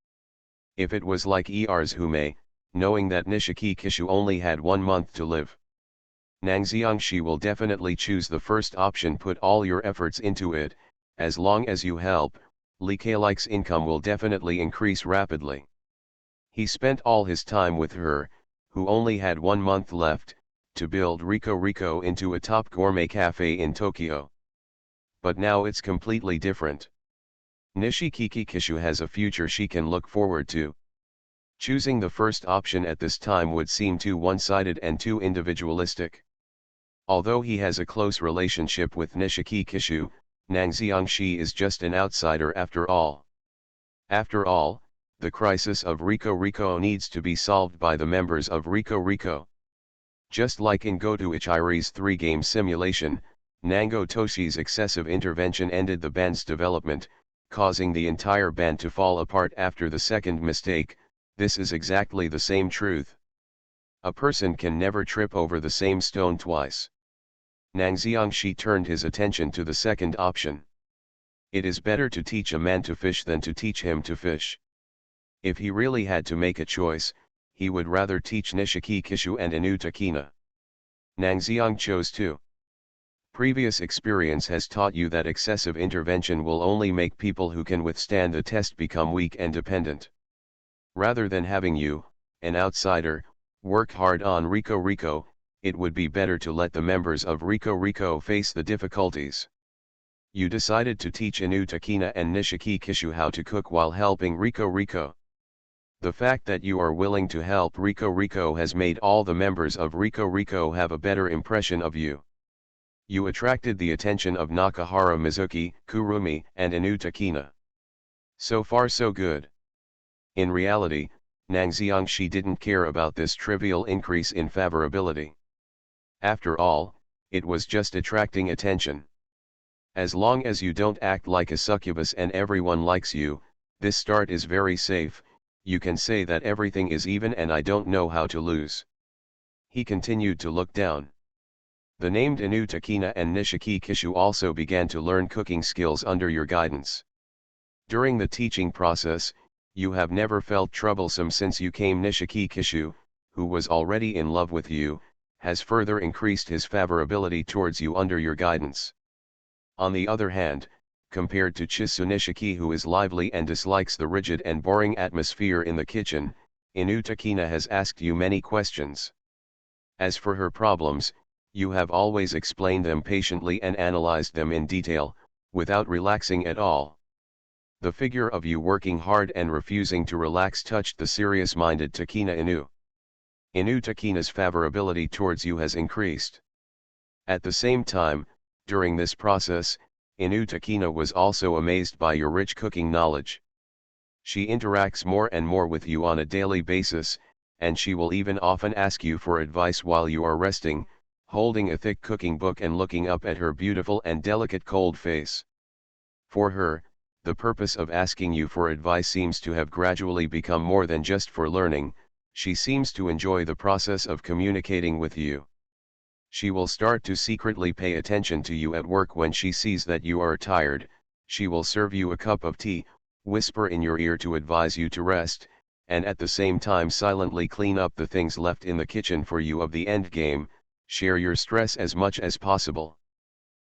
if it was like ER's Hume, knowing that Nishiki Kishu only had 1 month to live, Nan Xiangxi will definitely choose the first option. Put all your efforts into it. As long as you help, Like's income will definitely increase rapidly. He spent all his time with her, who only had 1 month left, to build Riko into a top gourmet cafe in Tokyo. But now it's completely different. Nishiki Kishu has a future she can look forward to. Choosing the first option at this time would seem too one-sided and too individualistic. Although he has a close relationship with Nishiki Kishu, Nan Xiangxi is just an outsider after all. After all, the crisis of Riko needs to be solved by the members of Riko. Just like in Goto Ichiri's 3-game simulation, Nango Toshi's excessive intervention ended the band's development, causing the entire band to fall apart after the second mistake. This is exactly the same truth. A person can never trip over the same stone twice. Nang Xiangxi turned his attention to the second option. It is better to teach a man to fish than to teach him to fish. If he really had to make a choice, he would rather teach Nishiki Kishu and Inu Takina. Nang Xiang chose to. Previous experience has taught you that excessive intervention will only make people who can withstand the test become weak and dependent. Rather than having you, an outsider, work hard on Rico Rico, it would be better to let the members of Rico Rico face the difficulties. You decided to teach Inu Takina and Nishiki Kishu how to cook while helping Rico Rico. The fact that you are willing to help Rico Rico has made all the members of Rico Rico have a better impression of you. You attracted the attention of Nakahara Mizuki, Kurumi, and Inu Takina. So far so good. In reality, Nang Xiangxi didn't care about this trivial increase in favorability. After all, it was just attracting attention. As long as you don't act like a succubus and everyone likes you, this start is very safe. You can say that everything is even and I don't know how to lose. He continued to look down. The named Inu Takina and Nishiki Kishu also began to learn cooking skills under your guidance. During the teaching process, you have never felt troublesome since you came. Nishiki Kishu, who was already in love with you, has further increased his favorability towards you under your guidance. On the other hand, compared to Chisu Nishiki, who is lively and dislikes the rigid and boring atmosphere in the kitchen, Inu Takina has asked you many questions. As for her problems, you have always explained them patiently and analyzed them in detail, without relaxing at all. The figure of you working hard and refusing to relax touched the serious-minded Takina Inu. Inu Takina's favorability towards you has increased. At the same time, during this process, Inu Takina was also amazed by your rich cooking knowledge. She interacts more and more with you on a daily basis, and she will even often ask you for advice while you are resting, holding a thick cooking book and looking up at her beautiful and delicate cold face. For her, the purpose of asking you for advice seems to have gradually become more than just for learning. She seems to enjoy the process of communicating with you. She will start to secretly pay attention to you at work. When she sees that you are tired, she will serve you a cup of tea, whisper in your ear to advise you to rest, and at the same time silently clean up the things left in the kitchen for you. Of the end game, share your stress as much as possible.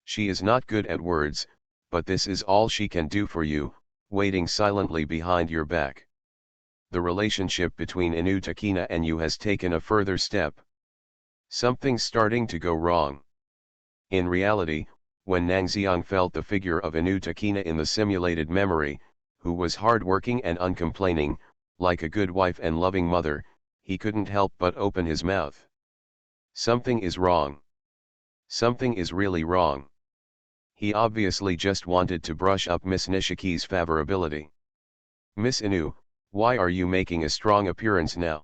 She is not good at words, but this is all she can do for you, waiting silently behind your back. The relationship between Inu Takina and you has taken a further step. Something's starting to go wrong. In reality, when Nang Xiang felt the figure of Inu Takina in the simulated memory, who was hard-working and uncomplaining, like a good wife and loving mother, he couldn't help but open his mouth. Something is wrong. Something is really wrong. He obviously just wanted to brush up Miss Nishiki's favorability. Miss Inu, why are you making a strong appearance now?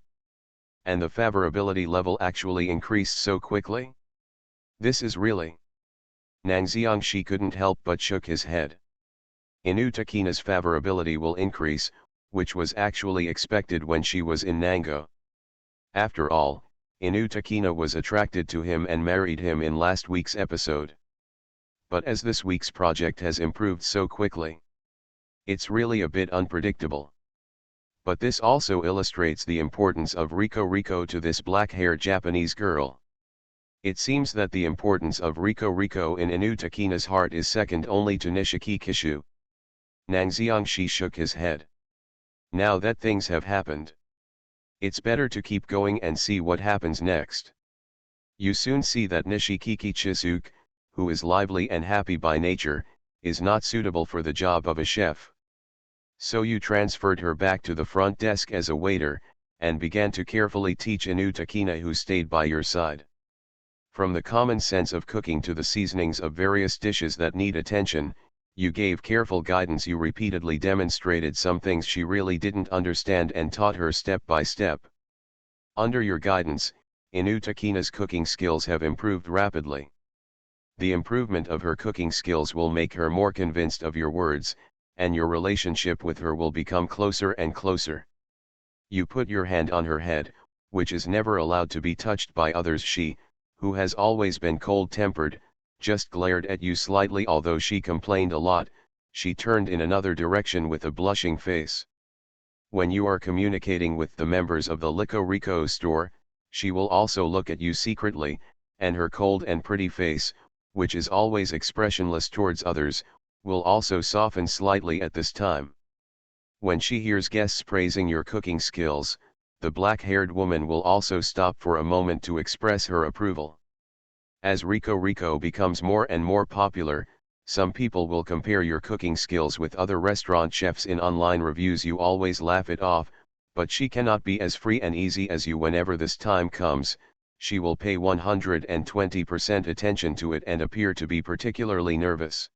And the favorability level actually increased so quickly? This is really... Nang Xiangxi couldn't help but shook his head. Inu Takina's favorability will increase, which was actually expected when she was in Nango. After all, Inu Takina was attracted to him and married him in last week's episode. But as this week's project has improved so quickly, it's really a bit unpredictable. But this also illustrates the importance of Rico Rico to this black-haired Japanese girl. It seems that the importance of Rico Rico in Inu Takina's heart is second only to Nishiki Kishu. Nang Xiangxi shook his head. Now that things have happened, it's better to keep going and see what happens next. You soon see that Nishiki Chizuke, who is lively and happy by nature, is not suitable for the job of a chef. So you transferred her back to the front desk as a waiter, and began to carefully teach Inu Takina, who stayed by your side. From the common sense of cooking to the seasonings of various dishes that need attention, you gave careful guidance. You repeatedly demonstrated some things she really didn't understand and taught her step by step. Under your guidance, Inu Takina's cooking skills have improved rapidly. The improvement of her cooking skills will make her more convinced of your words, and your relationship with her will become closer and closer. You put your hand on her head, which is never allowed to be touched by others. She, who has always been cold-tempered, just glared at you slightly. Although she complained a lot, she turned in another direction with a blushing face. When you are communicating with the members of the Lico Rico store, she will also look at you secretly, and her cold and pretty face, which is always expressionless towards others, will also soften slightly at this time. When she hears guests praising your cooking skills, the black-haired woman will also stop for a moment to express her approval. As Rico Rico becomes more and more popular, some people will compare your cooking skills with other restaurant chefs in online reviews. You always laugh it off, but she cannot be as free and easy as you. Whenever this time comes, she will pay 120% attention to it and appear to be particularly nervous.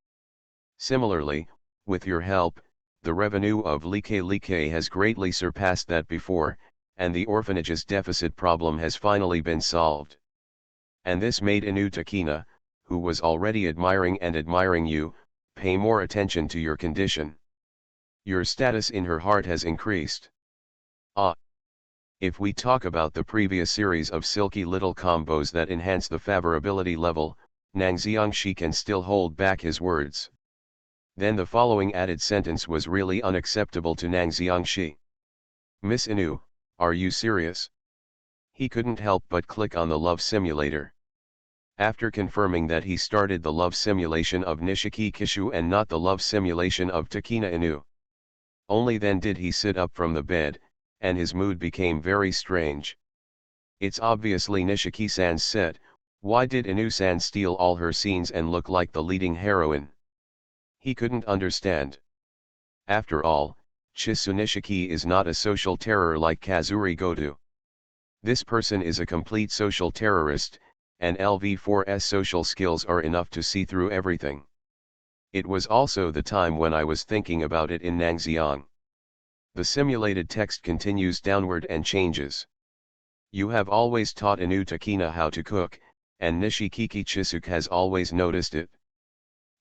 Similarly, with your help, the revenue of Like has greatly surpassed that before, and the orphanage's deficit problem has finally been solved. And this made Inu Takina, who was already admiring you, pay more attention to your condition. Your status in her heart has increased. If we talk about the previous series of silky little combos that enhance the favorability level, Nang Xiangxi can still hold back his words. Then the following added sentence was really unacceptable to Nang Xiangxi. "Miss Inu, are you serious?" He couldn't help but click on the love simulator. After confirming that he started the love simulation of Nishiki Kishu and not the love simulation of Takina Inu. Only then did he sit up from the bed, and his mood became very strange. It's obviously Nishiki-san's set. Why did Inu-san steal all her scenes and look like the leading heroine? He couldn't understand. After all, Chisu Nishiki is not a social terror like Kazuri Goto. This person is a complete social terrorist, and LV4's social skills are enough to see through everything. It was also the time when I was thinking about it in Nangxiang. The simulated text continues downward and changes. You have always taught Inu Takina how to cook, and Nishikiki Chisuke has always noticed it.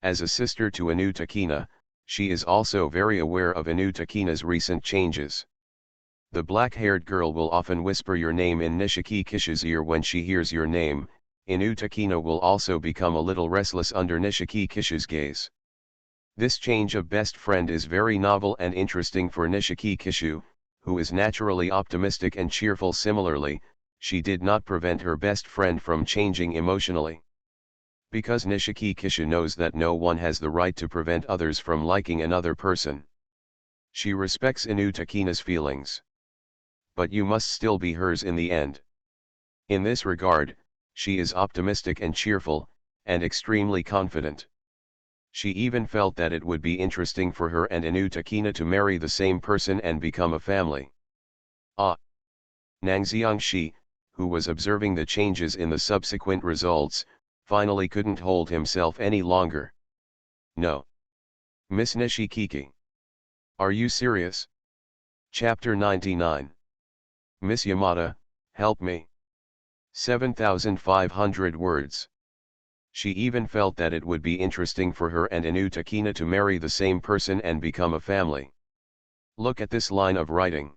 As a sister to Inu Takina, she is also very aware of Inu Takina's recent changes. The black-haired girl will often whisper your name in Nishiki Kishu's ear. When she hears your name, Inu Takina will also become a little restless under Nishiki Kishu's gaze. This change of best friend is very novel and interesting for Nishiki Kishu, who is naturally optimistic and cheerful. Similarly, she did not prevent her best friend from changing emotionally. Because Nishiki Kishu knows that no one has the right to prevent others from liking another person. She respects Inu Takina's feelings. But you must still be hers in the end. In this regard, she is optimistic and cheerful, and extremely confident. She even felt that it would be interesting for her and Inu Takina to marry the same person and become a family. Nang Xiangxi, who was observing the changes in the subsequent results, finally couldn't hold himself any longer. "No. Miss Nishikiki. Are you serious?" Chapter 99. "Miss Yamada, help me." 7,500 words. She even felt that it would be interesting for her and Inu Takina to marry the same person and become a family. Look at this line of writing.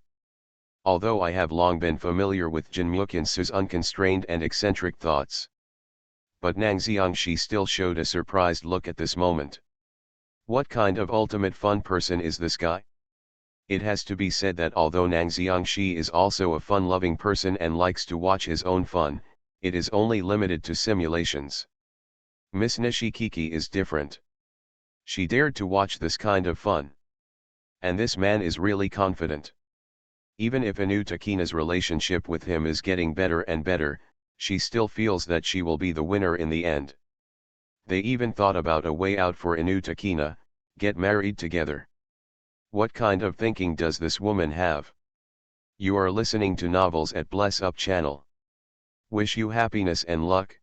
Although I have long been familiar with Jin Mukintsu's unconstrained and eccentric thoughts. But Nang Xiangxi still showed a surprised look at this moment. What kind of ultimate fun person is this guy? It has to be said that although Nang Xiangxi is also a fun-loving person and likes to watch his own fun, it is only limited to simulations. Miss Nishikiki is different. She dared to watch this kind of fun. And this man is really confident. Even if Inu Takina's relationship with him is getting better and better, she still feels that she will be the winner in the end. They even thought about a way out for Inu Takina, get married together. What kind of thinking does this woman have? You are listening to Novels at Bless Up channel. Wish you happiness and luck.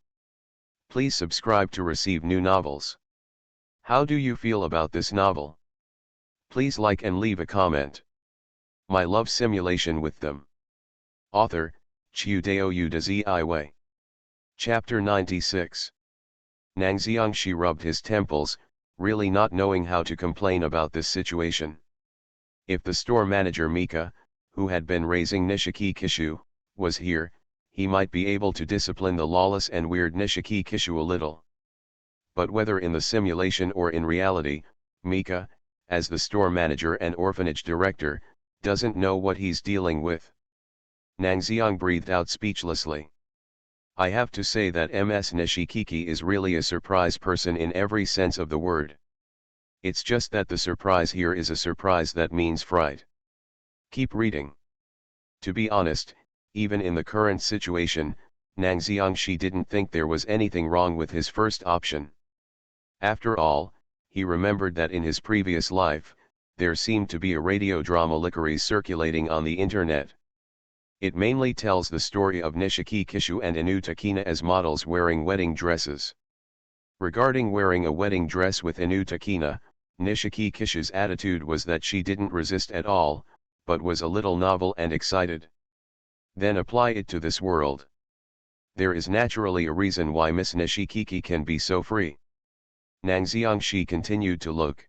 Please subscribe to receive new novels. How do you feel about this novel? Please like and leave a comment. My love simulation with them. Author, Chiudeo Udaziiwei. Chapter 96. Nang Xiangxi rubbed his temples, really not knowing how to complain about this situation. If the store manager Mika, who had been raising Nishiki Kishu, was here, he might be able to discipline the lawless and weird Nishiki Kishu a little. But whether in the simulation or in reality, Mika, as the store manager and orphanage director, doesn't know what he's dealing with. Nangxiang breathed out speechlessly. I have to say that Ms. Nishikiki is really a surprise person in every sense of the word. It's just that the surprise here is a surprise that means fright. Keep reading. To be honest, even in the current situation, Nangxiang didn't think there was anything wrong with his first option. After all, he remembered that in his previous life, there seemed to be a radio drama licorice circulating on the internet. It mainly tells the story of Nishiki Kishu and Inu Takina as models wearing wedding dresses. Regarding wearing a wedding dress with Inu Takina, Nishiki Kishu's attitude was that she didn't resist at all, but was a little novel and excited. Then apply it to this world. There is naturally a reason why Miss Nishikiki can be so free. Nangxiang continued to look.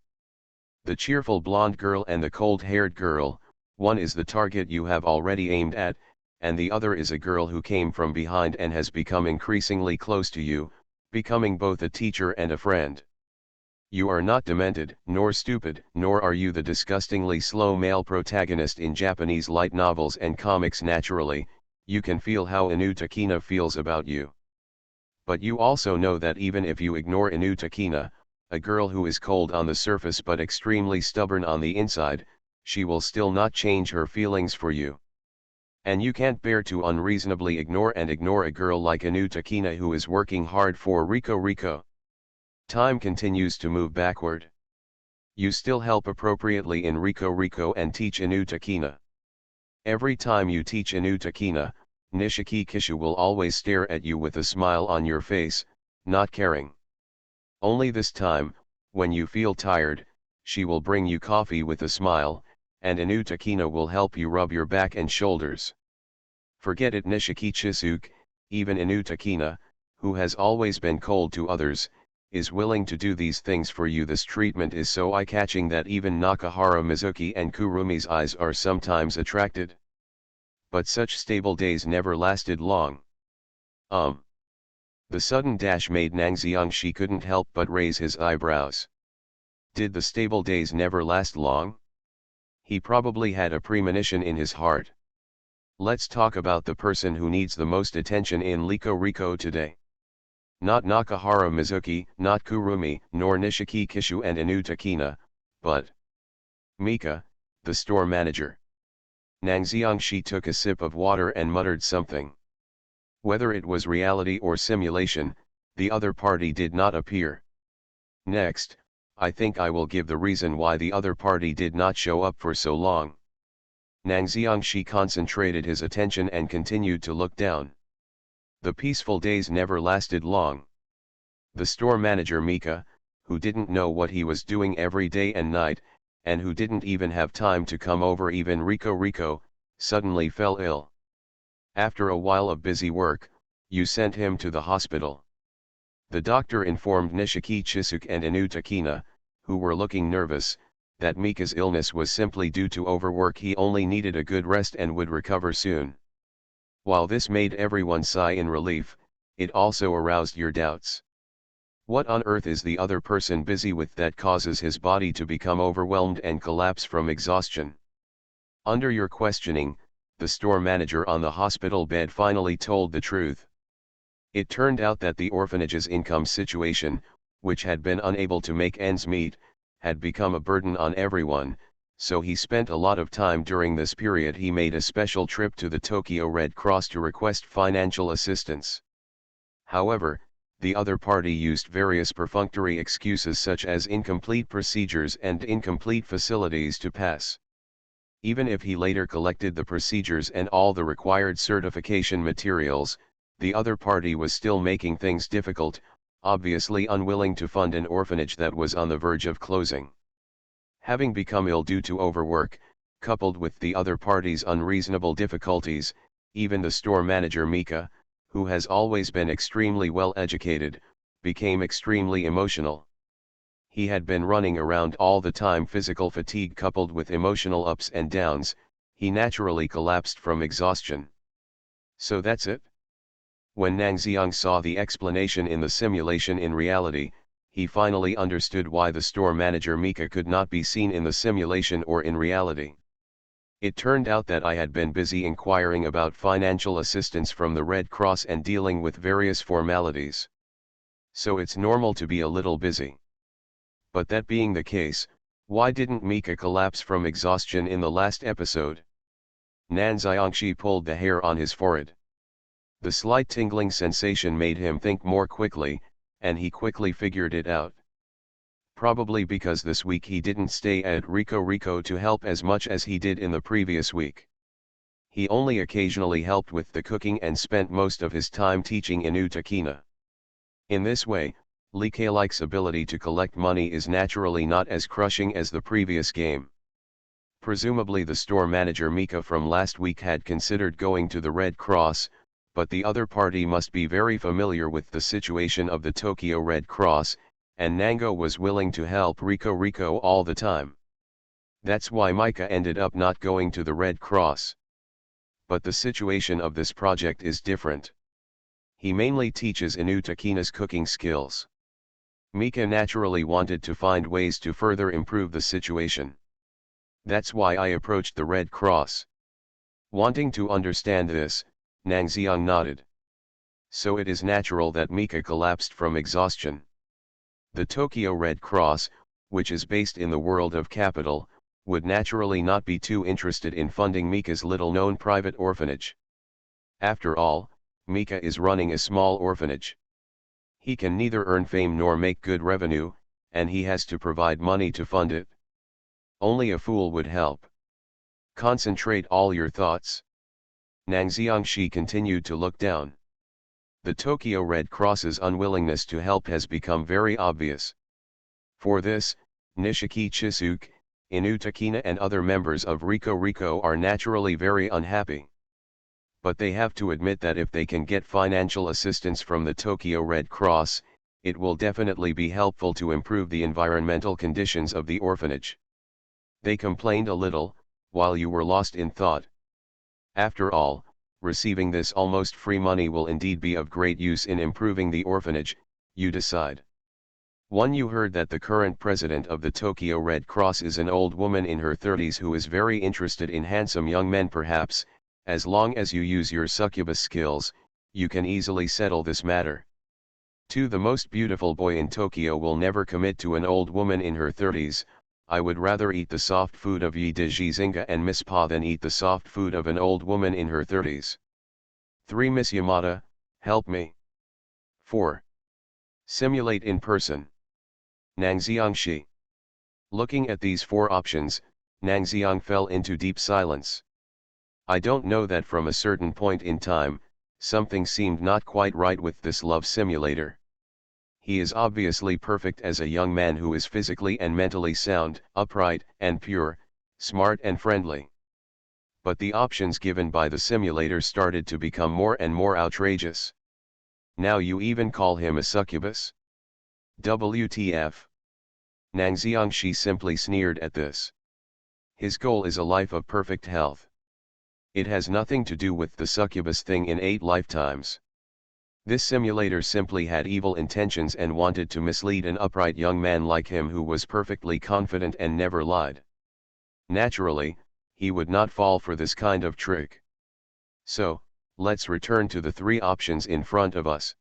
The cheerful blonde girl and the cold-haired girl, one is the target you have already aimed at, and the other is a girl who came from behind and has become increasingly close to you, becoming both a teacher and a friend. You are not demented, nor stupid, nor are you the disgustingly slow male protagonist in Japanese light novels and comics. Naturally, you can feel how Inu Takina feels about you. But you also know that even if you ignore Inu Takina, a girl who is cold on the surface but extremely stubborn on the inside, she will still not change her feelings for you. And you can't bear to unreasonably ignore a girl like Inu Takina who is working hard for Rico. Time continues to move backward. You still help appropriately in Rico and teach Inu Takina. Every time you teach Inu Takina, Nishiki Kishu will always stare at you with a smile on your face, not caring. Only this time, when you feel tired, she will bring you coffee with a smile, and Inu Takina will help you rub your back and shoulders. Forget it, Nishiki Chisuke, even Inu Takina, who has always been cold to others, is willing to do these things for you. This treatment is so eye-catching that even Nakahara Mizuki and Kurumi's eyes are sometimes attracted. But such stable days never lasted long. The sudden dash made Nangxiang couldn't help but raise his eyebrows. Did the stable days never last long? He probably had a premonition in his heart. Let's talk about the person who needs the most attention in Rico today. Not Nakahara Mizuki, not Kurumi, nor Nishiki Kishu and Inu Takina, but Mika, the store manager. Nangxiang took a sip of water and muttered something. Whether it was reality or simulation, the other party did not appear. Next, I think I will give the reason why the other party did not show up for so long. Nangxiang concentrated his attention and continued to look down. The peaceful days never lasted long. The store manager Mika, who didn't know what he was doing every day and night, and who didn't even have time to come over even Rico, suddenly fell ill. After a while of busy work, you sent him to the hospital. The doctor informed Nishiki Chisuke and Inu Takina, who were looking nervous, that Mika's illness was simply due to overwork. He only needed a good rest and would recover soon. While this made everyone sigh in relief, it also aroused your doubts. What on earth is the other person busy with that causes his body to become overwhelmed and collapse from exhaustion? Under your questioning, the store manager on the hospital bed finally told the truth. It turned out that the orphanage's income situation, which had been unable to make ends meet, had become a burden on everyone, so he spent a lot of time during this period. He made a special trip to the Tokyo Red Cross to request financial assistance. However, the other party used various perfunctory excuses such as incomplete procedures and incomplete facilities to pass. Even if he later collected the procedures and all the required certification materials, the other party was still making things difficult, obviously unwilling to fund an orphanage that was on the verge of closing. Having become ill due to overwork, coupled with the other party's unreasonable difficulties, even the store manager Mika, who has always been extremely well educated, became extremely emotional. He had been running around all the time. Physical fatigue coupled with emotional ups and downs, he naturally collapsed from exhaustion. So that's it? When Nangxiang saw the explanation in the simulation in reality, he finally understood why the store manager Mika could not be seen in the simulation or in reality. It turned out that I had been busy inquiring about financial assistance from the Red Cross and dealing with various formalities. So it's normal to be a little busy. But that being the case, why didn't Mika collapse from exhaustion in the last episode? Nan Xiangxi pulled the hair on his forehead. The slight tingling sensation made him think more quickly, and he quickly figured it out. Probably because this week he didn't stay at Rico Rico to help as much as he did in the previous week. He only occasionally helped with the cooking and spent most of his time teaching Inu Takina. In this way, Li Kalik's ability to collect money is naturally not as crushing as the previous game. Presumably the store manager Mika from last week had considered going to the Red Cross, but the other party must be very familiar with the situation of the Tokyo Red Cross, and Nango was willing to help Rico Rico all the time. That's why Mika ended up not going to the Red Cross. But the situation of this project is different. He mainly teaches Inu Takina's cooking skills. Mika naturally wanted to find ways to further improve the situation. That's why I approached the Red Cross. Wanting to understand this, Nangxiang nodded. So it is natural that Mika collapsed from exhaustion. The Tokyo Red Cross, which is based in the world of capital, would naturally not be too interested in funding Mika's little-known private orphanage. After all, Mika is running a small orphanage. He can neither earn fame nor make good revenue, and he has to provide money to fund it. Only a fool would help. Concentrate all your thoughts. Nangxiangxi continued to look down. The Tokyo Red Cross's unwillingness to help has become very obvious. For this, Nishiki Chisuke, Inu Takina and other members of Rico Rico are naturally very unhappy. But they have to admit that if they can get financial assistance from the Tokyo Red Cross, it will definitely be helpful to improve the environmental conditions of the orphanage. They complained a little, while you were lost in thought. After all, receiving this almost free money will indeed be of great use in improving the orphanage, you decide. 1. You heard that the current president of the Tokyo Red Cross is an old woman in her 30s who is very interested in handsome young men. Perhaps, as long as you use your succubus skills, you can easily settle this matter. 2. The most beautiful boy in Tokyo will never commit to an old woman in her 30s, I would rather eat the soft food of Yi de Jizinga and Miss Pa than eat the soft food of an old woman in her 30s. 3. Miss Yamada, help me. 4. Simulate in person. Nangxiangxi. Looking at these 4 options, Nangxiang fell into deep silence. I don't know that from a certain point in time, something seemed not quite right with this love simulator. He is obviously perfect as a young man who is physically and mentally sound, upright and pure, smart and friendly. But the options given by the simulator started to become more and more outrageous. Now you even call him a succubus? WTF? Nangxiangxi simply sneered at this. His goal is a life of perfect health. It has nothing to do with the succubus thing in 8 lifetimes. This simulator simply had evil intentions and wanted to mislead an upright young man like him who was perfectly confident and never lied. Naturally, he would not fall for this kind of trick. So, let's return to the 3 options in front of us.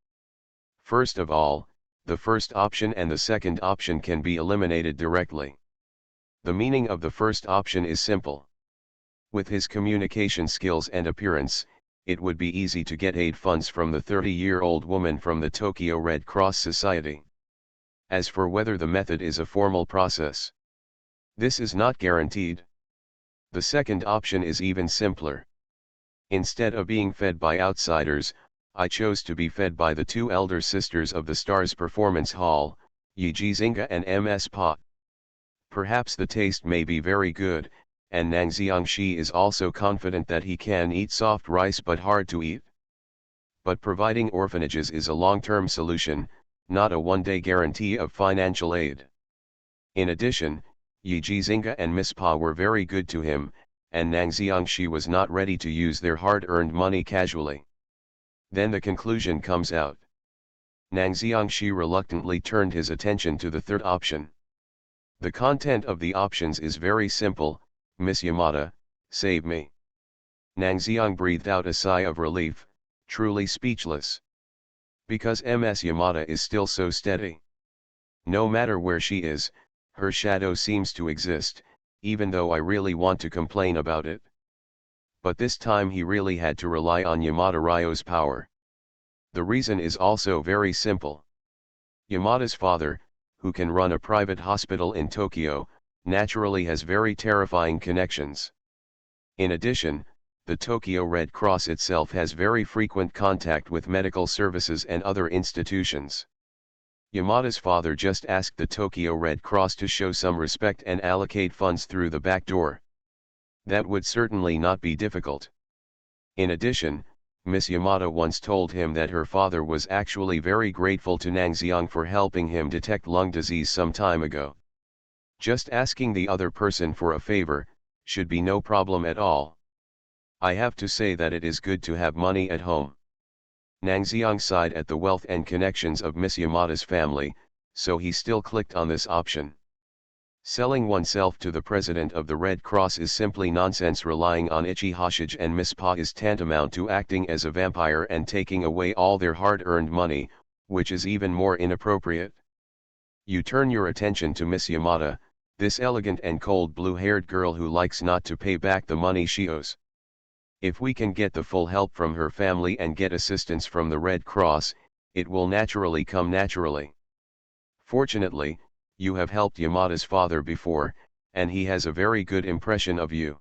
First of all, the first option and the second option can be eliminated directly. The meaning of the first option is simple. With his communication skills and appearance, it would be easy to get aid funds from the 30-year-old woman from the Tokyo Red Cross Society. As for whether the method is a formal process, this is not guaranteed. The second option is even simpler. Instead of being fed by outsiders, I chose to be fed by the 2 elder sisters of the Stars Performance Hall, Yi Jizinga and Ms. Pa. Perhaps the taste may be very good, and Nangxiangxi is also confident that he can eat soft rice but hard to eat. But providing orphanages is a long-term solution, not a one-day guarantee of financial aid. In addition, Yi Jizinga and Miss Pa were very good to him, and Nang Xiangxi was not ready to use their hard-earned money casually. Then the conclusion comes out. Nang Xiangxi reluctantly turned his attention to the third option. The content of the options is very simple: Miss Yamada, save me. Nang Xiang breathed out a sigh of relief, truly speechless. Because Ms. Yamada is still so steady. No matter where she is, her shadow seems to exist, even though I really want to complain about it. But this time he really had to rely on Yamada Ryo's power. The reason is also very simple. Yamada's father, who can run a private hospital in Tokyo, naturally has very terrifying connections. In addition, the Tokyo Red Cross itself has very frequent contact with medical services and other institutions. Yamada's father just asked the Tokyo Red Cross to show some respect and allocate funds through the back door. That would certainly not be difficult. In addition, Miss Yamada once told him that her father was actually very grateful to Nang Xiang for helping him detect lung disease some time ago. Just asking the other person for a favor should be no problem at all. I have to say that it is good to have money at home. Nang Xiang sighed at the wealth and connections of Miss Yamada's family, so he still clicked on this option. Selling oneself to the president of the Red Cross is simply nonsense. Relying on Ichi Hoshige and Miss Pa is tantamount to acting as a vampire and taking away all their hard-earned money, which is even more inappropriate. You turn your attention to Miss Yamada, this elegant and cold blue-haired girl who likes not to pay back the money she owes. If we can get the full help from her family and get assistance from the Red Cross, it will naturally come naturally. Fortunately, you have helped Yamada's father before, and he has a very good impression of you.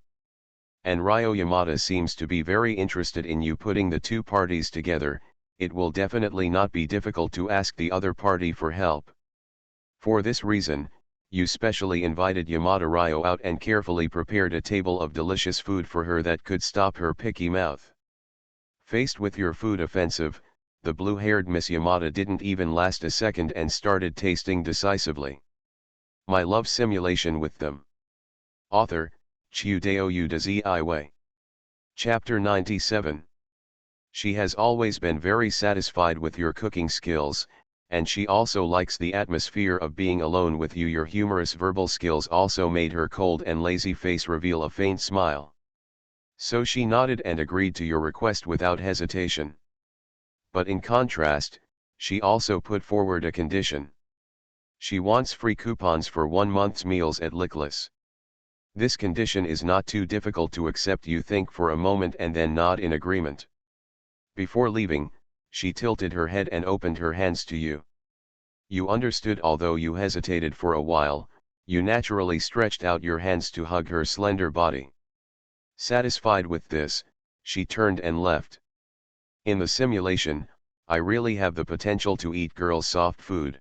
And Ryo Yamada seems to be very interested in you. Putting the two parties together, it will definitely not be difficult to ask the other party for help. For this reason, you specially invited Yamada Ryo out and carefully prepared a table of delicious food for her that could stop her picky mouth. Faced with your food offensive, the blue-haired Miss Yamada didn't even last a second and started tasting decisively. My love simulation with them. Author, Chiudeo Udazi. Chapter 97. She has always been very satisfied with your cooking skills, and she also likes the atmosphere of being alone with you. Your humorous verbal skills also made her cold and lazy face reveal a faint smile. So she nodded and agreed to your request without hesitation. But in contrast, she also put forward a condition. She wants free coupons for 1 month's meals at Lickless. This condition is not too difficult to accept. You think for a moment and then nod in agreement. Before leaving, she tilted her head and opened her hands to you. You understood. Although you hesitated for a while, you naturally stretched out your hands to hug her slender body. Satisfied with this, she turned and left. In the simulation, I really have the potential to eat girls' soft food.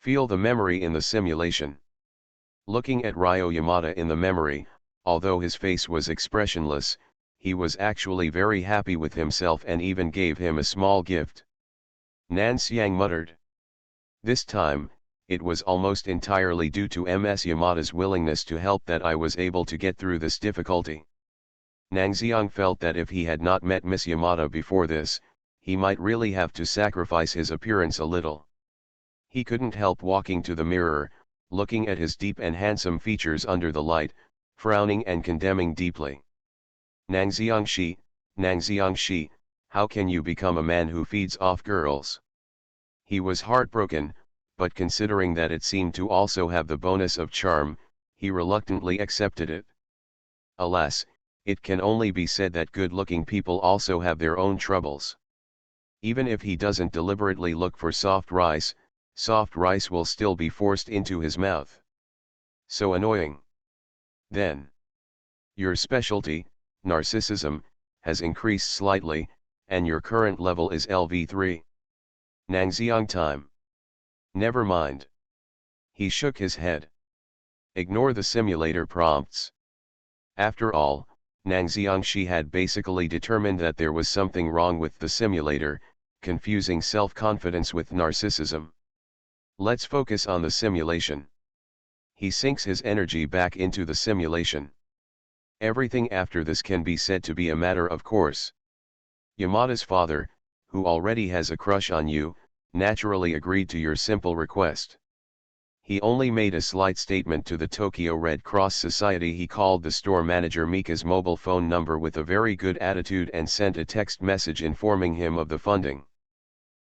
Feel the memory in the simulation. Looking at Ryo Yamada in the memory, although his face was expressionless, he was actually very happy with himself and even gave him a small gift. Nan Xiang muttered. This time, it was almost entirely due to Ms. Yamada's willingness to help that I was able to get through this difficulty. Nang Xiang felt that if he had not met Miss Yamada before this, he might really have to sacrifice his appearance a little. He couldn't help walking to the mirror, looking at his deep and handsome features under the light, frowning and condemning deeply. Nang Xiangxi, how can you become a man who feeds off girls? He was heartbroken, but considering that it seemed to also have the bonus of charm, he reluctantly accepted it. Alas, it can only be said that good-looking people also have their own troubles. Even if he doesn't deliberately look for soft rice will still be forced into his mouth. So annoying. Then, your specialty, narcissism, has increased slightly, and your current level is LV3. Nang Xiang time. Never mind. He shook his head. Ignore the simulator prompts. After all, Nang Xiangxi had basically determined that there was something wrong with the simulator, confusing self-confidence with narcissism. Let's focus on the simulation. He sinks his energy back into the simulation. Everything after this can be said to be a matter of course. Yamada's father, who already has a crush on you, naturally agreed to your simple request. He only made a slight statement to the Tokyo Red Cross Society. He called the store manager Mika's mobile phone number with a very good attitude and sent a text message informing him of the funding.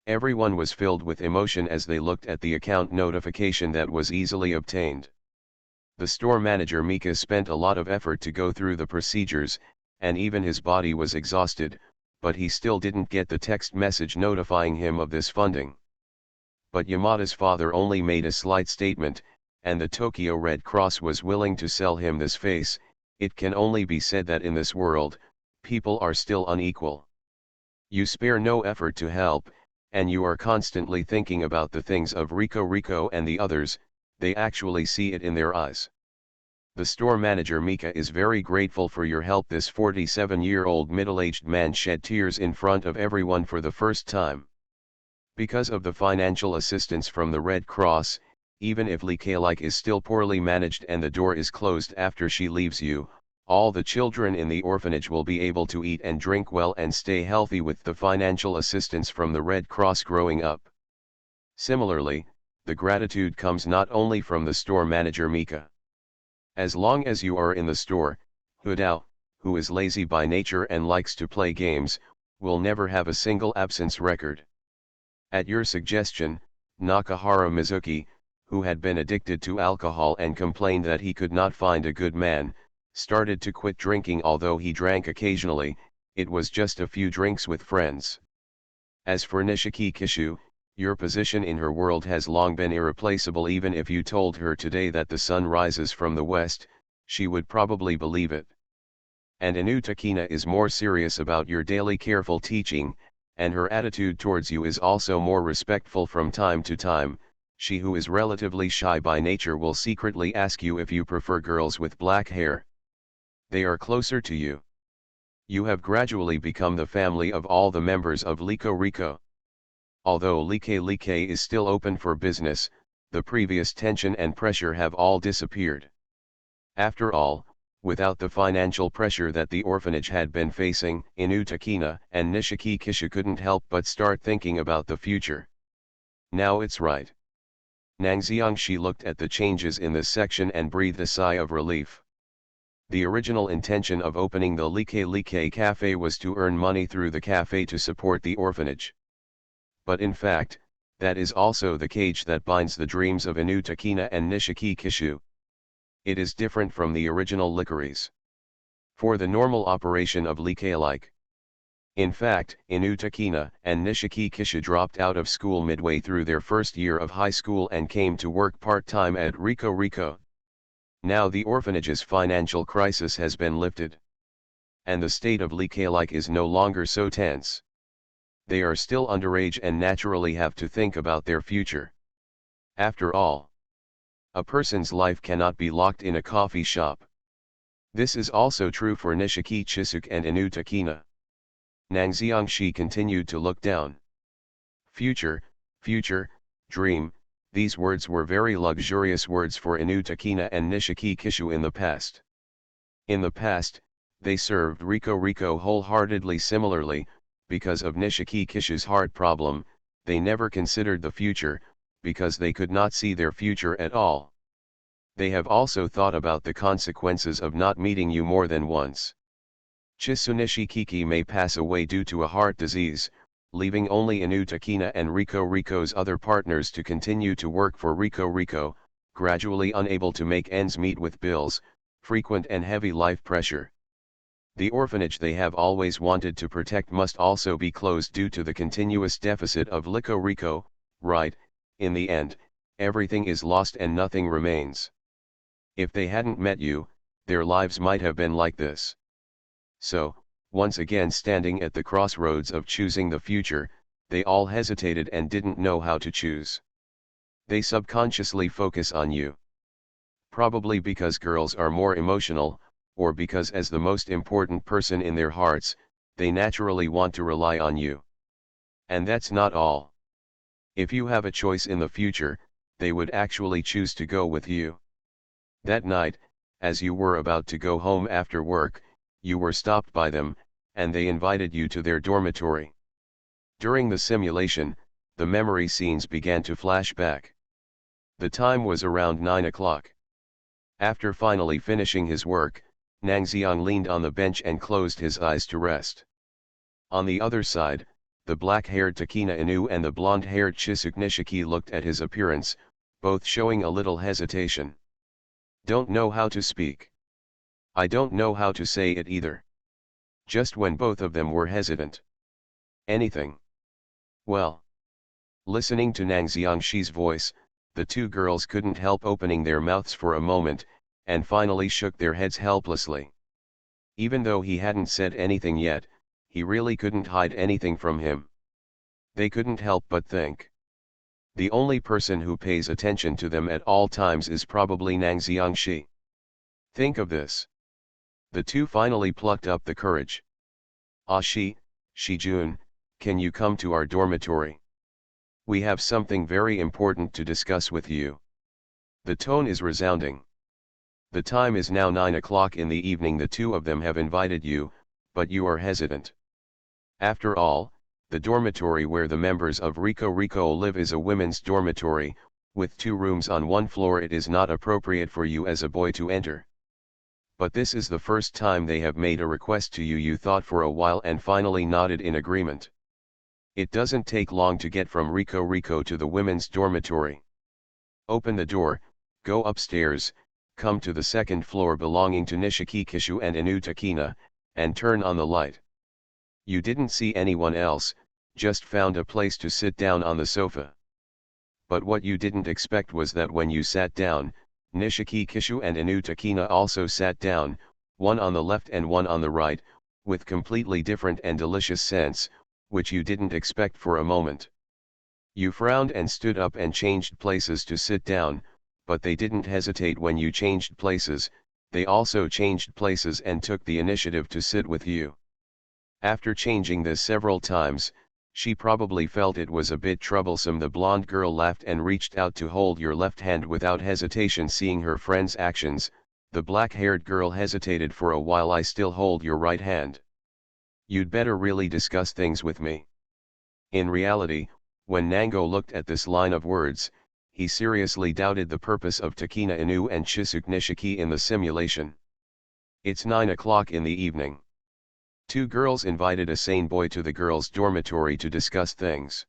Everyone was filled with emotion as they looked at the account notification that was easily obtained. The store manager Mika spent a lot of effort to go through the procedures, and even his body was exhausted, but he still didn't get the text message notifying him of this funding. But Yamada's father only made a slight statement, and the Tokyo Red Cross was willing to sell him this face. It can only be said that in this world, people are still unequal. You spare no effort to help, and you are constantly thinking about the things of Rico and the others. They actually see it in their eyes. The store manager Mika is very grateful for your help. This 47-year-old middle-aged man shed tears in front of everyone for the first time. Because of the financial assistance from the Red Cross, even if Like is still poorly managed and the door is closed after she leaves you, all the children in the orphanage will be able to eat and drink well and stay healthy with the financial assistance from the Red Cross growing up. Similarly, the gratitude comes not only from the store manager Mika. As long as you are in the store, Hudao, who is lazy by nature and likes to play games, will never have a single absence record. At your suggestion, Nakahara Mizuki, who had been addicted to alcohol and complained that he could not find a good man, started to quit drinking. Although he drank occasionally, it was just a few drinks with friends. As for Nishiki Kishu, your position in her world has long been irreplaceable. Even if you told her today that the sun rises from the west, she would probably believe it. And Inu Takina is more serious about your daily careful teaching, and her attitude towards you is also more respectful from time to time. She, who is relatively shy by nature, will secretly ask you if you prefer girls with black hair. They are closer to you. You have gradually become the family of all the members of Rico. Although Like is still open for business, the previous tension and pressure have all disappeared. After all, without the financial pressure that the orphanage had been facing, Inu Takina and Nishiki Kishu couldn't help but start thinking about the future. Now it's right. Nangxiangshi looked at the changes in this section and breathed a sigh of relief. The original intention of opening the Like Cafe was to earn money through the cafe to support the orphanage. But in fact, that is also the cage that binds the dreams of Inu Takina and Nishiki Kishu. It is different from the original licorice. For the normal operation of Like. In fact, Inu Takina and Nishiki Kishu dropped out of school midway through their first year of high school and came to work part-time at Rico. Now the orphanage's financial crisis has been lifted. And the state of Like is no longer so tense. They are still underage and naturally have to think about their future. After all, a person's life cannot be locked in a coffee shop. This is also true for Nishiki Chisuk and Inu Takina. Nangxiangshi continued to look down. Future, dream, these words were very luxurious words for Inu Takina and Nishiki Kishu in the past. In the past, they served Rico wholeheartedly. Similarly, because of Nishiki Kishu's heart problem, they never considered the future, because they could not see their future at all. They have also thought about the consequences of not meeting you more than once. Chisunishi Kiki may pass away due to a heart disease, leaving only Inu Takina and Rico's other partners to continue to work for Rico, gradually unable to make ends meet with bills, frequent and heavy life pressure. The orphanage they have always wanted to protect must also be closed due to the continuous deficit of Rico, right? In the end, everything is lost and nothing remains. If they hadn't met you, their lives might have been like this. So, once again standing at the crossroads of choosing the future, they all hesitated and didn't know how to choose. They subconsciously focus on you. Probably because girls are more emotional, or because as the most important person in their hearts, they naturally want to rely on you. And that's not all. If you have a choice in the future, they would actually choose to go with you. That night, as you were about to go home after work, you were stopped by them, and they invited you to their dormitory. During the simulation, the memory scenes began to flash back. The time was around 9 o'clock. After finally finishing his work, Nangxiang leaned on the bench and closed his eyes to rest. On the other side, the black-haired Takina Inu and the blonde-haired Chisuk Nishiki looked at his appearance, both showing a little hesitation. Don't know how to speak. I don't know how to say it either. Just when both of them were hesitant. Anything. Well. Listening to Nangxiangxi's voice, the two girls couldn't help opening their mouths for a moment, and finally shook their heads helplessly. Even though he hadn't said anything yet, he really couldn't hide anything from him. They couldn't help but think. The only person who pays attention to them at all times is probably Nangxiangxi. Think of this. The two finally plucked up the courage. Ah Shijun, can you come to our dormitory? We have something very important to discuss with you. The tone is resounding. The time is now 9 o'clock in the evening. The two of them have invited you, but you are hesitant. After all, the dormitory where the members of Rico Rico live is a women's dormitory, with 2 rooms on one floor. It is not appropriate for you as a boy to enter. But this is the first time they have made a request to you. You thought for a while and finally nodded in agreement. It doesn't take long to get from Rico Rico to the women's dormitory. Open the door, go upstairs, come to the 2nd floor belonging to Nishiki Kishu and Inu Takina, and turn on the light. You didn't see anyone else, just found a place to sit down on the sofa. But what you didn't expect was that when you sat down, Nishiki Kishu and Inu Takina also sat down, one on the left and one on the right, with completely different and delicious scents, which you didn't expect for a moment. You frowned and stood up and changed places to sit down, but they didn't hesitate when you changed places. They also changed places and took the initiative to sit with you. After changing this several times, she probably felt it was a bit troublesome. The blonde girl laughed and reached out to hold your left hand without hesitation. Seeing her friend's actions, the black-haired girl hesitated for a while. I still hold your right hand. You'd better really discuss things with me. In reality, when Nango looked at this line of words, he seriously doubted the purpose of Takina Inu and Chisuk Nishiki in the simulation. It's 9 o'clock in the evening. 2 girls invited a sane boy to the girls' dormitory to discuss things.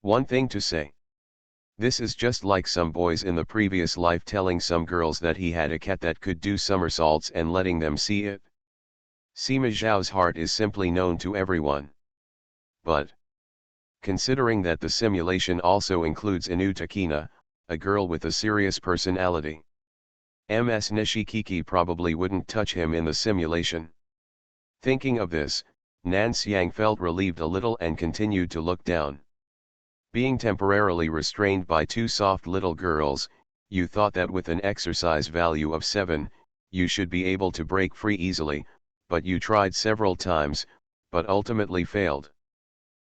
One thing to say. This is just like some boys in the previous life telling some girls that he had a cat that could do somersaults and letting them see it. Sima Zhao's heart is simply known to everyone. But, considering that the simulation also includes Inu Takina, a girl with a serious personality, Ms. Nishikiki probably wouldn't touch him in the simulation. Thinking of this, Nangxiang felt relieved a little and continued to look down. Being temporarily restrained by 2 soft little girls, you thought that with an exercise value of 7, you should be able to break free easily, but you tried several times, but ultimately failed.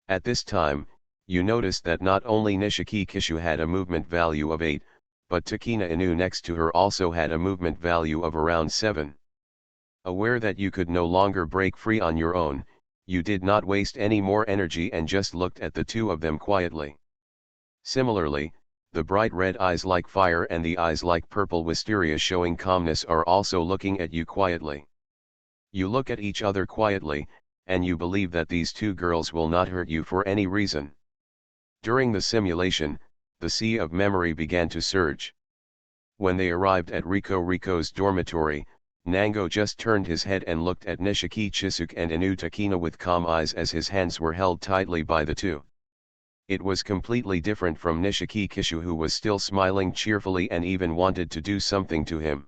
At this time, you noticed that not only Nishiki Kishu had a movement value of 8, but Takina Inu next to her also had a movement value of around 7. Aware that you could no longer break free on your own, you did not waste any more energy and just looked at the 2 of them quietly. Similarly, the bright red eyes like fire and the eyes like purple wisteria showing calmness are also looking at you quietly. You look at each other quietly, and you believe that these 2 girls will not hurt you for any reason. During the simulation, the sea of memory began to surge. When they arrived at Rico Rico's dormitory, Nango just turned his head and looked at Nishiki Chisuk and Inu Takina with calm eyes as his hands were held tightly by the 2. It was completely different from Nishiki Kishu, who was still smiling cheerfully and even wanted to do something to him.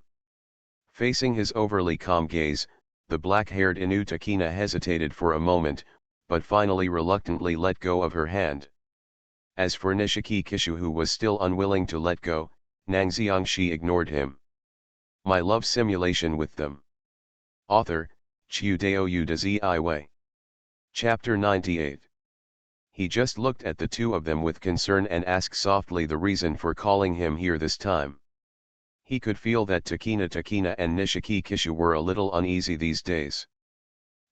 Facing his overly calm gaze, the black-haired Inu Takina hesitated for a moment, but finally reluctantly let go of her hand. As for Nishiki Kishu, who was still unwilling to let go, Nangxiangxi ignored him. My love simulation with them. Author, Chiu Dao Yu de Zi Wei. Chapter 98. He just looked at the 2 of them with concern and asked softly the reason for calling him here this time. He could feel that Takina and Nishiki Kishu were a little uneasy these days.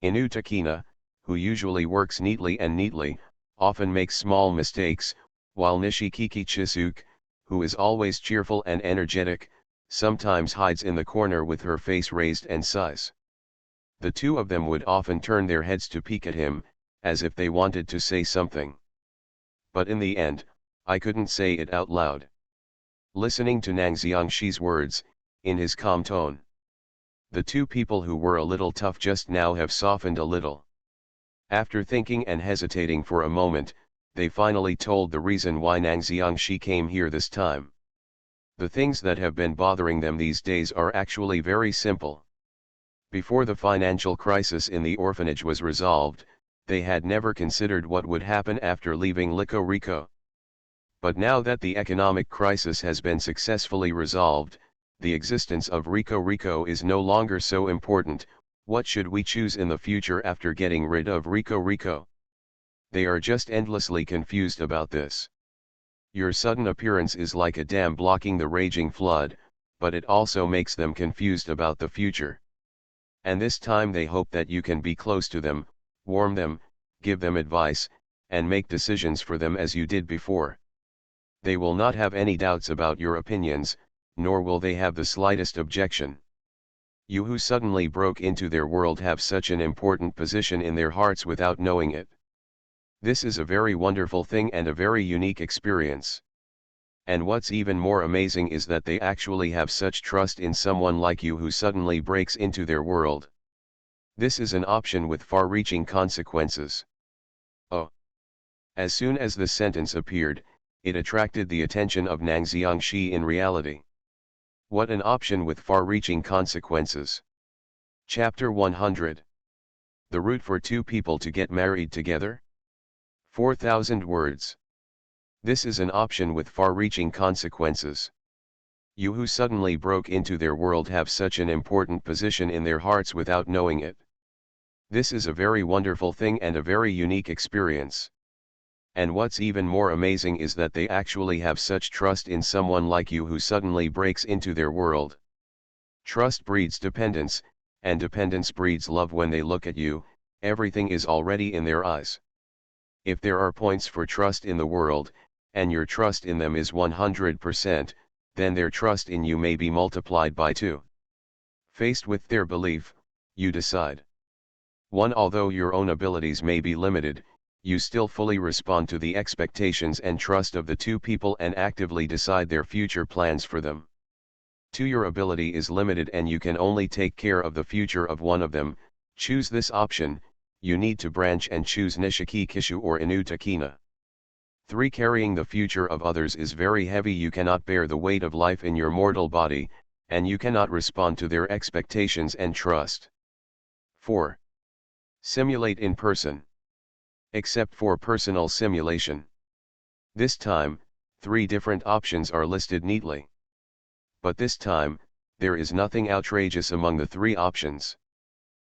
Inu Takina, who usually works neatly, often makes small mistakes, while Nishikiki Chisuk, who is always cheerful and energetic, sometimes hides in the corner with her face raised and sighs. The two of them would often turn their heads to peek at him, as if they wanted to say something. But in the end, I couldn't say it out loud. Listening to Nang Xiangshi's words, in his calm tone, the two people who were a little tough just now have softened a little. After thinking and hesitating for a moment, they finally told the reason why Nang Xiangshi came here this time. The things that have been bothering them these days are actually very simple. Before the financial crisis in the orphanage was resolved, they had never considered what would happen after leaving Liko Rico. But now that the economic crisis has been successfully resolved, the existence of Rico Rico is no longer so important. What should we choose in the future after getting rid of Rico Rico? They are just endlessly confused about this. Your sudden appearance is like a dam blocking the raging flood, but it also makes them confused about the future. And this time they hope that you can be close to them, warm them, give them advice, and make decisions for them as you did before. They will not have any doubts about your opinions, nor will they have the slightest objection. You who suddenly broke into their world have such an important position in their hearts without knowing it. This is a very wonderful thing and a very unique experience. And what's even more amazing is that they actually have such trust in someone like you who suddenly breaks into their world. This is an option with far-reaching consequences. Oh! As soon as the sentence appeared, it attracted the attention of Nang Xiangshi in reality. What an option with far-reaching consequences. Chapter 100. The route for two people to get married together? 4,000 words. This is an option with far-reaching consequences. You who suddenly broke into their world have such an important position in their hearts without knowing it. This is a very wonderful thing and a very unique experience. And what's even more amazing is that they actually have such trust in someone like you who suddenly breaks into their world. Trust breeds dependence, and dependence breeds love. When they look at you, everything is already in their eyes. If there are points for trust in the world, and your trust in them is 100%, then their trust in you may be multiplied by 2. Faced with their belief, you decide. 1. Although your own abilities may be limited, you still fully respond to the expectations and trust of the two people and actively decide their future plans for them. 2. Your ability is limited and you can only take care of the future of one of them. Choose this option. You need to branch and choose Nishiki Kishu or Inu Takina. 3. Carrying the future of others is very heavy. You cannot bear the weight of life in your mortal body, and you cannot respond to their expectations and trust. 4. Simulate in person. Except for personal simulation. This time, 3 different options are listed neatly. But this time, there is nothing outrageous among the 3 options.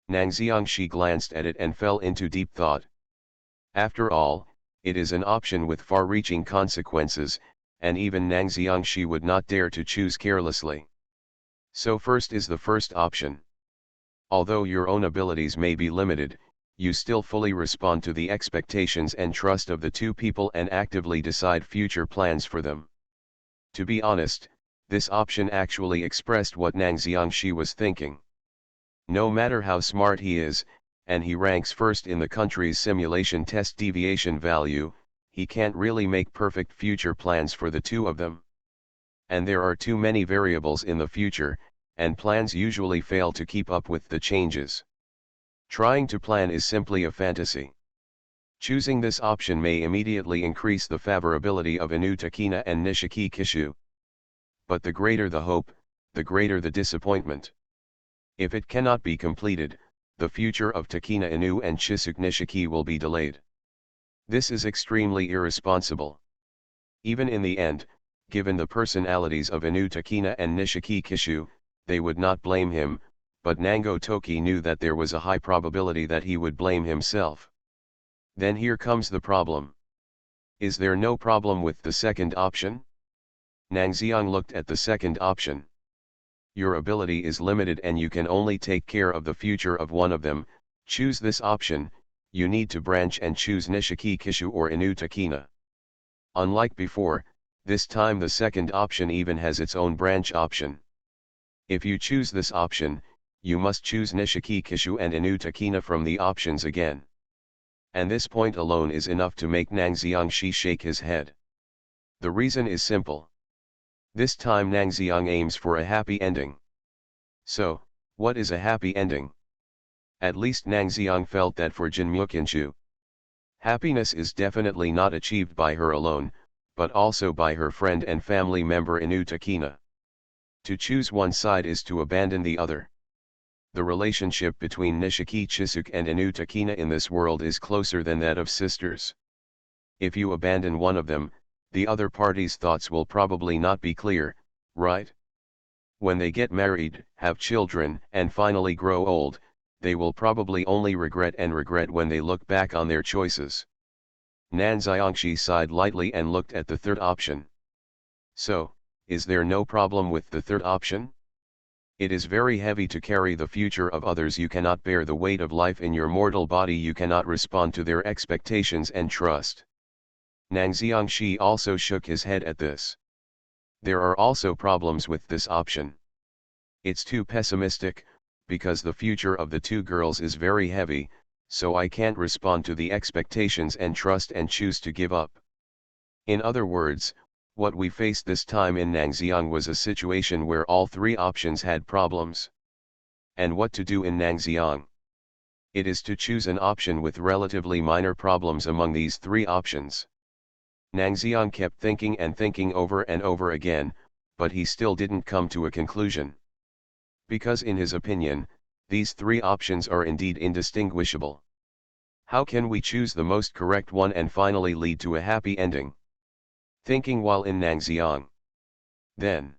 Nang Xiangshi glanced at it and fell into deep thought. After all, it is an option with far-reaching consequences, and even Nang Xiangshi would not dare to choose carelessly. So first is the first option. Although your own abilities may be limited, you still fully respond to the expectations and trust of the two people and actively decide future plans for them. To be honest, this option actually expressed what Nang Xiangshi was thinking. No matter how smart he is, and he ranks first in the country's simulation test deviation value, he can't really make perfect future plans for the two of them. And there are too many variables in the future, and plans usually fail to keep up with the changes. Trying to plan is simply a fantasy. Choosing this option may immediately increase the favorability of Inu Takina and Nishiki Kishu. But the greater the hope, the greater the disappointment. If it cannot be completed, the future of Takina Inu and Chisuk Nishiki will be delayed. This is extremely irresponsible. Even in the end, given the personalities of Inu Takina and Nishiki Kishu, they would not blame him, but Nango Toki knew that there was a high probability that he would blame himself. Then here comes the problem. Is there no problem with the second option? Nang Xiang looked at the second option. Your ability is limited and you can only take care of the future of one of them. Choose this option. You need to branch and choose Nishiki Kishu or Inu Takina. Unlike before, this time the second option even has its own branch option. If you choose this option, you must choose Nishiki Kishu and Inu Takina from the options again. And this point alone is enough to make Nang Xiangxi shake his head. The reason is simple. This time Nang Xiang aims for a happy ending. So, what is a happy ending? At least Nang Xiang felt that for Jin Muqinshu. Happiness is definitely not achieved by her alone, but also by her friend and family member Inu Takina. To choose one side is to abandon the other. The relationship between Nishiki Chisuk and Inu Takina in this world is closer than that of sisters. If you abandon one of them, the other party's thoughts will probably not be clear, right? When they get married, have children, and finally grow old, they will probably only regret when they look back on their choices. Nan Xiangxi sighed lightly and looked at the third option. So, is there no problem with the third option? It is very heavy to carry the future of others. You cannot bear the weight of life in your mortal body. You cannot respond to their expectations and trust. Nang Xiangxi also shook his head at this. There are also problems with this option. It's too pessimistic, because the future of the two girls is very heavy, so I can't respond to the expectations and trust and choose to give up. In other words, what we faced this time in Nangxiang was a situation where all three options had problems. And what to do in Nangxiang? It is to choose an option with relatively minor problems among these three options. Nangxiang kept thinking and thinking over and over again, but he still didn't come to a conclusion. Because in his opinion, these three options are indeed indistinguishable. How can we choose the most correct one and finally lead to a happy ending? Thinking while in Nangxiang. Then,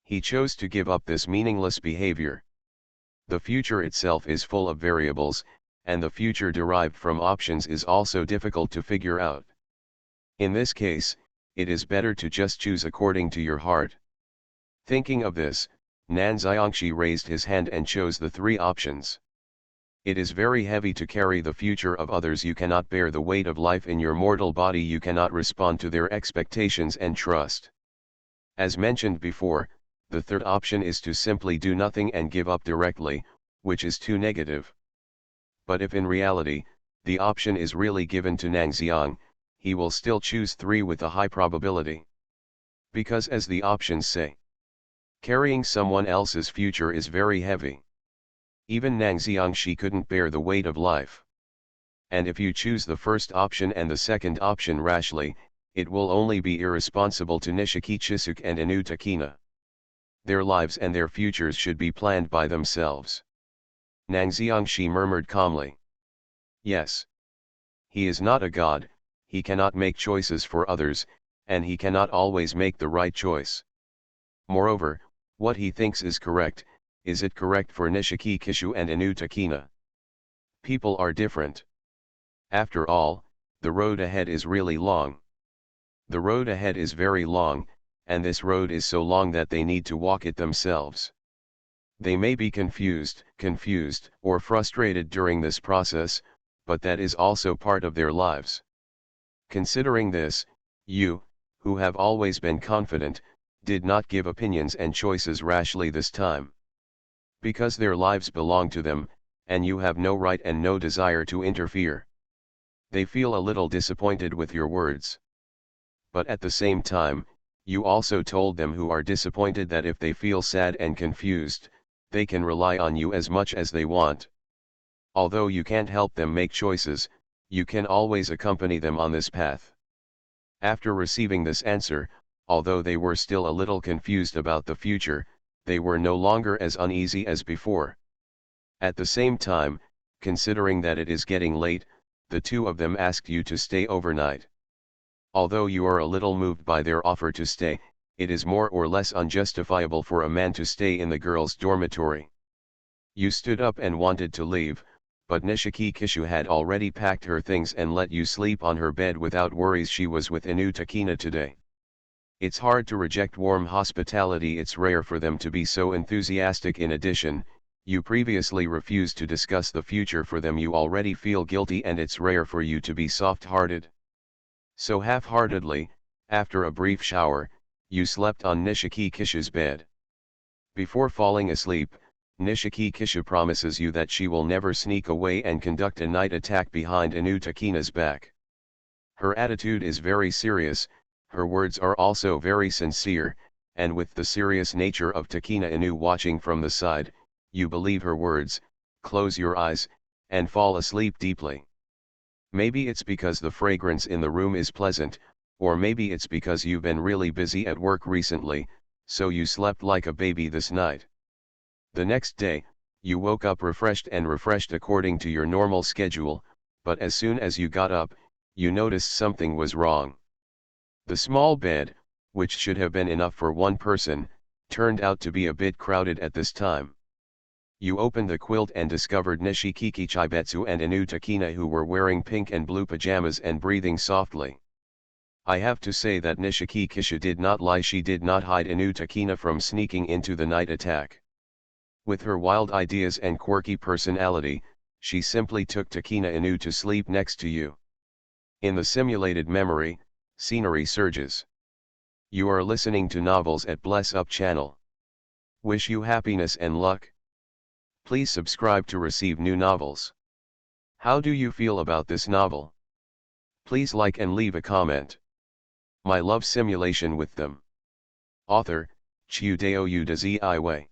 he chose to give up this meaningless behavior. The future itself is full of variables, and the future derived from options is also difficult to figure out. In this case, it is better to just choose according to your heart. Thinking of this, Nan Xiangxi raised his hand and chose the three options. It is very heavy to carry the future of others. You cannot bear the weight of life in your mortal body. You cannot respond to their expectations and trust. As mentioned before, the third option is to simply do nothing and give up directly, which is too negative. But if in reality, the option is really given to Nangxiang, he will still choose 3 with a high probability. Because as the options say, carrying someone else's future is very heavy. Even Nangxiang she couldn't bear the weight of life. And if you choose the first option and the second option rashly, it will only be irresponsible to Nishiki Chisuk and Inu Takina. Their lives and their futures should be planned by themselves. Nangxiang she murmured calmly. Yes. He is not a god, he cannot make choices for others, and he cannot always make the right choice. Moreover, what he thinks is correct, is it correct for Nishiki Kishu and Inu Takina? People are different. After all, the road ahead is really long. The road ahead is very long, and this road is so long that they need to walk it themselves. They may be confused, or frustrated during this process, but that is also part of their lives. Considering this, you, who have always been confident, did not give opinions and choices rashly this time. Because their lives belong to them, and you have no right and no desire to interfere. They feel a little disappointed with your words. But at the same time, you also told them who are disappointed that if they feel sad and confused, they can rely on you as much as they want. Although you can't help them make choices, you can always accompany them on this path. After receiving this answer, although they were still a little confused about the future, they were no longer as uneasy as before. At the same time, considering that it is getting late, the two of them asked you to stay overnight. Although you are a little moved by their offer to stay, it is more or less unjustifiable for a man to stay in the girls' dormitory. You stood up and wanted to leave, but Nishiki Kishu had already packed her things and let you sleep on her bed without worries. She was with Inu Takina today. It's hard to reject warm hospitality. It's rare for them to be so enthusiastic. In addition, you previously refused to discuss the future for them. You already feel guilty, and it's rare for you to be soft-hearted. So half-heartedly, after a brief shower, you slept on Nishiki Kisha's bed. Before falling asleep, Nishiki Kisha promises you that she will never sneak away and conduct a night attack behind Inu Takina's back. Her attitude is very serious, her words are also very sincere, and with the serious nature of Takina Inu watching from the side, you believe her words, close your eyes, and fall asleep deeply. Maybe it's because the fragrance in the room is pleasant, or maybe it's because you've been really busy at work recently, so you slept like a baby this night. The next day, you woke up refreshed according to your normal schedule, but as soon as you got up, you noticed something was wrong. The small bed, which should have been enough for one person, turned out to be a bit crowded at this time. You opened the quilt and discovered Nishiki Chibetsu and Inu Takina, who were wearing pink and blue pajamas and breathing softly. I have to say that Nishiki Kisha did not lie. She did not hide Inu Takina from sneaking into the night attack. With her wild ideas and quirky personality, she simply took Takina Inu to sleep next to you. In the simulated memory, scenery surges. You are listening to novels at Bless Up channel. Wish you happiness and luck. Please subscribe to receive new novels. How do you feel about this novel? Please like and leave a comment. My love simulation with them. Author, Chiudeo Udaziiwei.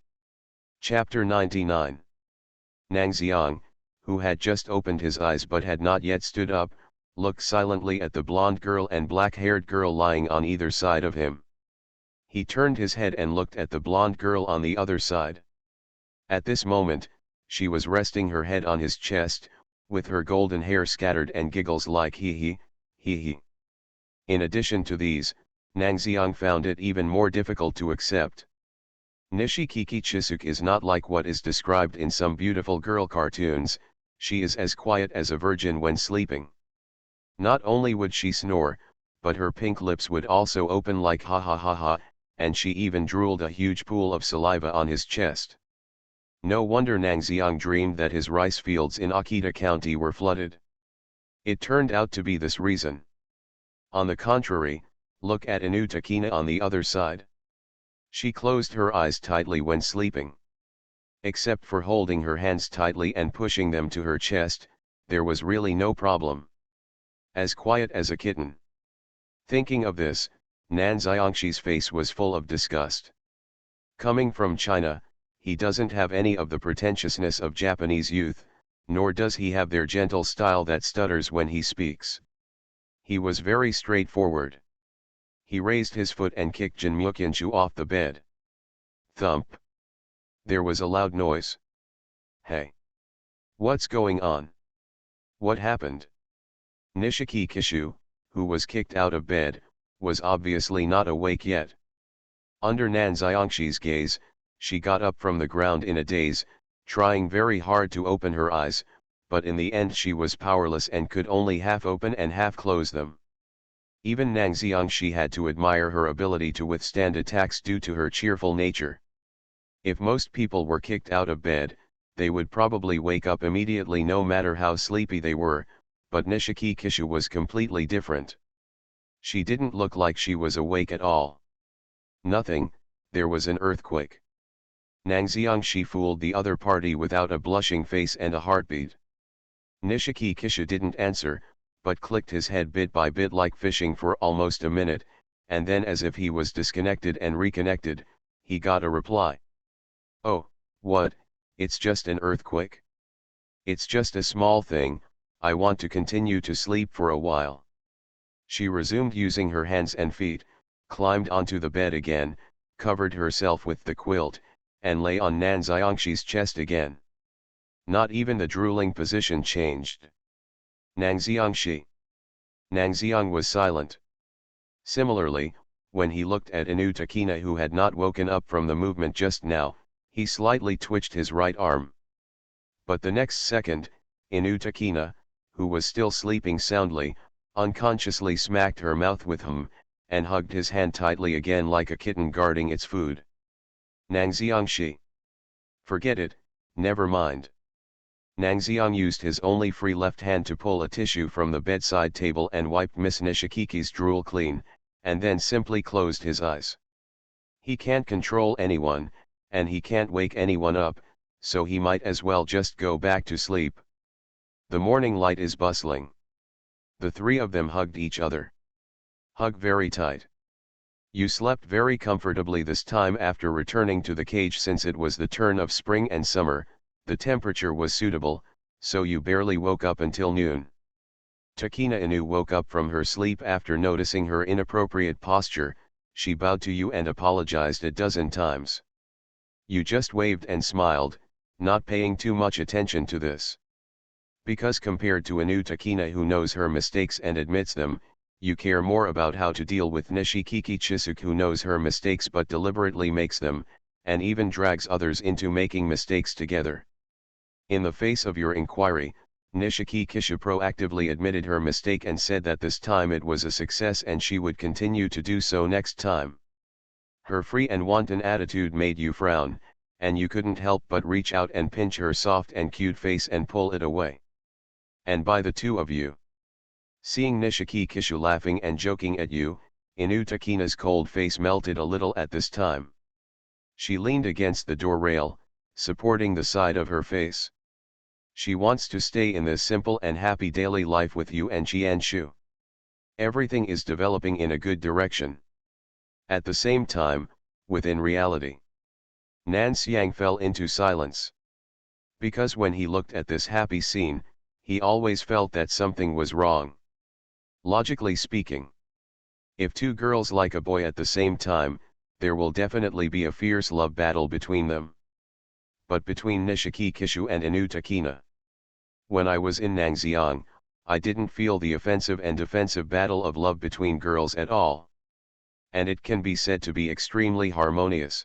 Chapter 99. Nang Xiang, who had just opened his eyes but had not yet stood up, looked silently at the blonde girl and black-haired girl lying on either side of him. He turned his head and looked at the blonde girl on the other side. At this moment, she was resting her head on his chest, with her golden hair scattered, and giggles like hee hee. In addition to these, Nang Xiang found it even more difficult to accept. Nishiki Chisuk is not like what is described in some beautiful girl cartoons. She is as quiet as a virgin when sleeping. Not only would she snore, but her pink lips would also open like ha ha ha ha, and she even drooled a huge pool of saliva on his chest. No wonder Nang Xiang dreamed that his rice fields in Akita County were flooded. It turned out to be this reason. On the contrary, look at Inu Takina on the other side. She closed her eyes tightly when sleeping. Except for holding her hands tightly and pushing them to her chest, there was really no problem. As quiet as a kitten. Thinking of this, Nan Xiangshi's face was full of disgust. Coming from China, he doesn't have any of the pretentiousness of Japanese youth, nor does he have their gentle style that stutters when he speaks. He was very straightforward. He raised his foot and kicked Jin Mukyanshu off the bed. Thump. There was a loud noise. Hey! What's going on? What happened? Nishiki Kishu, who was kicked out of bed, was obviously not awake yet. Under Nan Xiangshi's gaze, she got up from the ground in a daze, trying very hard to open her eyes, but in the end she was powerless and could only half open and half close them. Even Nang Xiangshi had to admire her ability to withstand attacks due to her cheerful nature. If most people were kicked out of bed, they would probably wake up immediately no matter how sleepy they were, but Nishiki Kishu was completely different. She didn't look like she was awake at all. Nothing, there was an earthquake. Nang Xiangshi fooled the other party without a blushing face and a heartbeat. Nishiki Kishu didn't answer, but clicked his head bit by bit like fishing for almost a minute, and then as if he was disconnected and reconnected, he got a reply. Oh, what, it's just an earthquake? It's just a small thing, I want to continue to sleep for a while. She resumed using her hands and feet, climbed onto the bed again, covered herself with the quilt, and lay on Nan Xiangshi's chest again. Not even the drooling position changed. Nang Xiangshi. Nang Xiang was silent. Similarly, when he looked at Inu Takina, who had not woken up from the movement just now, he slightly twitched his right arm. But the next second, Inu Takina, who was still sleeping soundly, unconsciously smacked her mouth with him, and hugged his hand tightly again like a kitten guarding its food. Nang Xiangxi. Forget it, never mind. Nang Xiang used his only free left hand to pull a tissue from the bedside table and wiped Miss Nishikiki's drool clean, and then simply closed his eyes. He can't control anyone, and he can't wake anyone up, so he might as well just go back to sleep. The morning light is bustling. The three of them hugged each other. Hug very tight. You slept very comfortably this time after returning to the cage since it was the turn of spring and summer, the temperature was suitable, so you barely woke up until noon. Takina Inu woke up from her sleep after noticing her inappropriate posture. She bowed to you and apologized a dozen times. You just waved and smiled, not paying too much attention to this. Because compared to Inu Takina who knows her mistakes and admits them, you care more about how to deal with Nishikiki Chisuke who knows her mistakes but deliberately makes them, and even drags others into making mistakes together. In the face of your inquiry, Nishiki Kishu proactively admitted her mistake and said that this time it was a success and she would continue to do so next time. Her free and wanton attitude made you frown, and you couldn't help but reach out and pinch her soft and cute face and pull it away. And by the two of you. Seeing Nishiki Kishu laughing and joking at you, Inu Takina's cold face melted a little at this time. She leaned against the door rail, supporting the side of her face. She wants to stay in this simple and happy daily life with you and Qianshu. Everything is developing in a good direction. At the same time, within reality, Nan Xiang fell into silence. Because when he looked at this happy scene, he always felt that something was wrong. Logically speaking, if two girls like a boy at the same time, there will definitely be a fierce love battle between them. But between Nishiki Kishu and Inu Takina, when I was in Nangxiang, I didn't feel the offensive and defensive battle of love between girls at all. And it can be said to be extremely harmonious.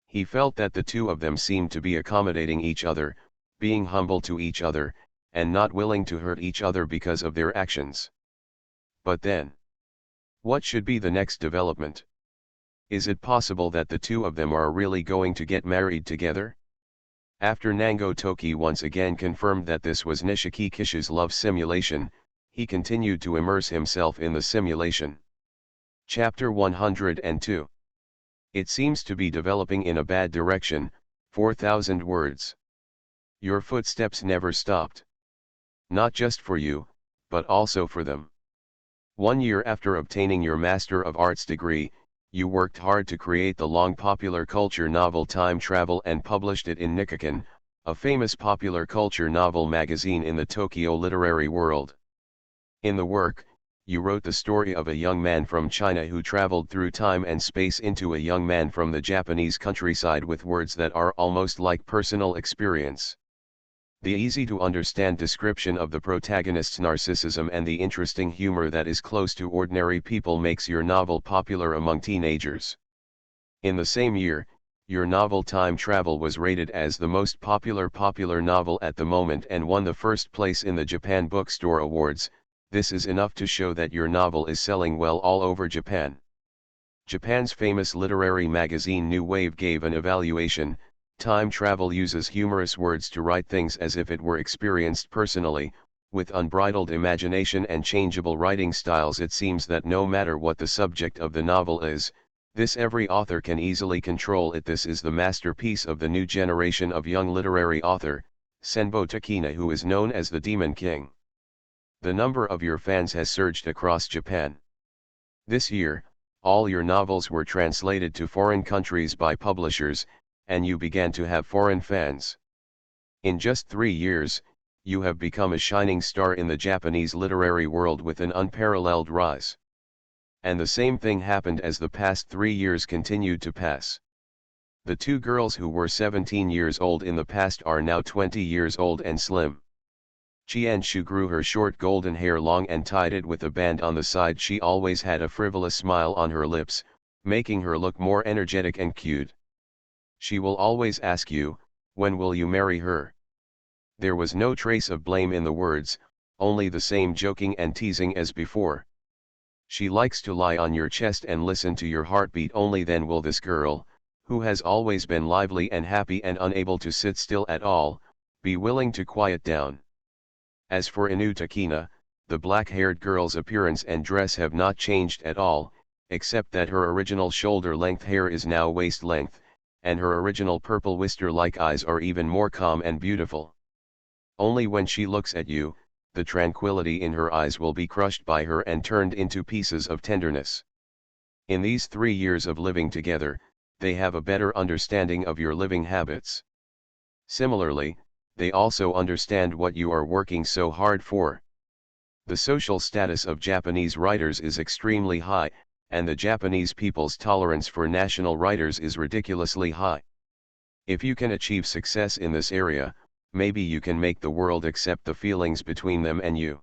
He felt that the two of them seemed to be accommodating each other, being humble to each other, and not willing to hurt each other because of their actions. But then, what should be the next development? Is it possible that the two of them are really going to get married together? After Nango Toki once again confirmed that this was Nishiki Kishu's love simulation, he continued to immerse himself in the simulation. Chapter 102. It seems to be developing in a bad direction, 4,000 words. Your footsteps never stopped. Not just for you, but also for them. 1 year after obtaining your Master of Arts degree, you worked hard to create the long popular culture novel Time Travel and published it in Nikkaken, a famous popular culture novel magazine in the Tokyo literary world. In the work, you wrote the story of a young man from China who traveled through time and space into a young man from the Japanese countryside with words that are almost like personal experience. The easy-to-understand description of the protagonist's narcissism and the interesting humor that is close to ordinary people makes your novel popular among teenagers. In the same year, your novel Time Travel was rated as the most popular novel at the moment and won the first place in the Japan Bookstore Awards. This is enough to show that your novel is selling well all over Japan. Japan's famous literary magazine New Wave gave an evaluation. Time travel uses humorous words to write things as if it were experienced personally, with unbridled imagination and changeable writing styles. It seems that no matter what the subject of the novel is, this every author can easily control it. This is the masterpiece of the new generation of young literary author, Senbo Takina, who is known as the Demon King. The number of your fans has surged across Japan. This year, all your novels were translated to foreign countries by publishers, and you began to have foreign fans. In just 3 years, you have become a shining star in the Japanese literary world with an unparalleled rise. And the same thing happened as the past 3 years continued to pass. The two girls who were 17 years old in the past are now 20 years old and slim. Qianshu grew her short golden hair long and tied it with a band on the side. She always had a frivolous smile on her lips, making her look more energetic and cute. She will always ask you, when will you marry her? There was no trace of blame in the words, only the same joking and teasing as before. She likes to lie on your chest and listen to your heartbeat. Only then will this girl, who has always been lively and happy and unable to sit still at all, be willing to quiet down. As for Inu Takina, the black-haired girl's appearance and dress have not changed at all, except that her original shoulder-length hair is now waist-length, and her original purple wister-like eyes are even more calm and beautiful. Only when she looks at you, the tranquility in her eyes will be crushed by her and turned into pieces of tenderness. In these 3 years of living together, they have a better understanding of your living habits. Similarly, they also understand what you are working so hard for. The social status of Japanese writers is extremely high, and the Japanese people's tolerance for national writers is ridiculously high. If you can achieve success in this area, maybe you can make the world accept the feelings between them and you.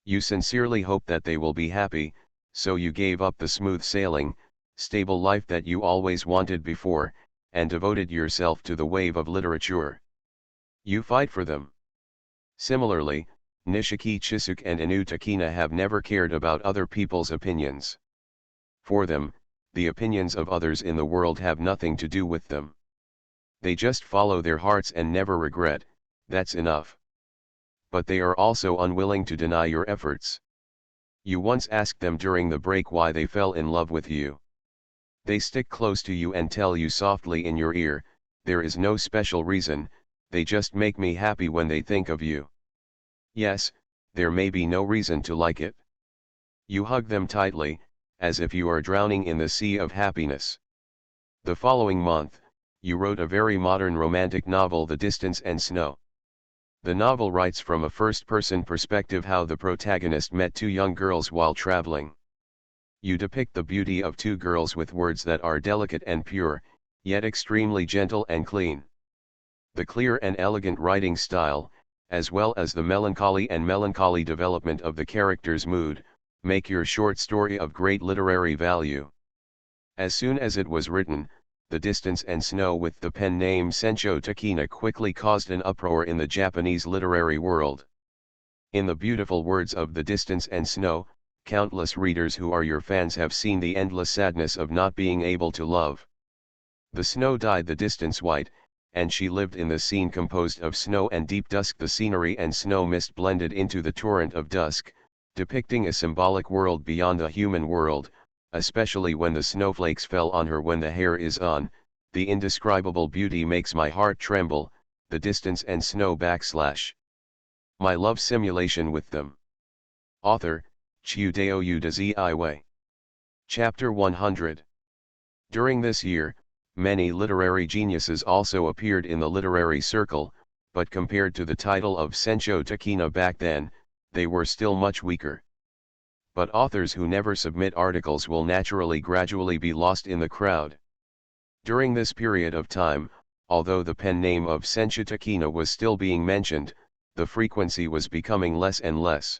You sincerely hope that they will be happy, so you gave up the smooth sailing, stable life that you always wanted before, and devoted yourself to the wave of literature. You fight for them. Similarly, Nishiki Chisuke and Inu Takina have never cared about other people's opinions. For them, the opinions of others in the world have nothing to do with them. They just follow their hearts and never regret, that's enough. But they are also unwilling to deny your efforts. You once asked them during the break why they fell in love with you. They stick close to you and tell you softly in your ear, there is no special reason, they just make me happy when they think of you. Yes, there may be no reason to like it. You hug them tightly, as if you are drowning in the sea of happiness. The following month, you wrote a very modern romantic novel, The Distance and Snow. The novel writes from a first-person perspective how the protagonist met 2 young girls while traveling. You depict the beauty of 2 girls with words that are delicate and pure, yet extremely gentle and clean. The clear and elegant writing style, as well as the melancholy development of the character's mood, make your short story of great literary value. As soon as it was written, The Distance and Snow with the pen name Sencho Takina quickly caused an uproar in the Japanese literary world. In the beautiful words of The Distance and Snow, countless readers who are your fans have seen the endless sadness of not being able to love. The snow dyed the distance white, and she lived in the scene composed of snow and deep dusk. The scenery and snow mist blended into the torrent of dusk, depicting a symbolic world beyond the human world, especially when the snowflakes fell on her when the hair is on. The indescribable beauty makes my heart tremble. The Distance and Snow / My love simulation with them. Author, Chiudeo Udaziiwe. Chapter 100. During this year, many literary geniuses also appeared in the literary circle, but compared to the title of Sencho Takina back then, they were still much weaker. But authors who never submit articles will naturally gradually be lost in the crowd. During this period of time, although the pen name of Sencho Takina was still being mentioned, the frequency was becoming less and less.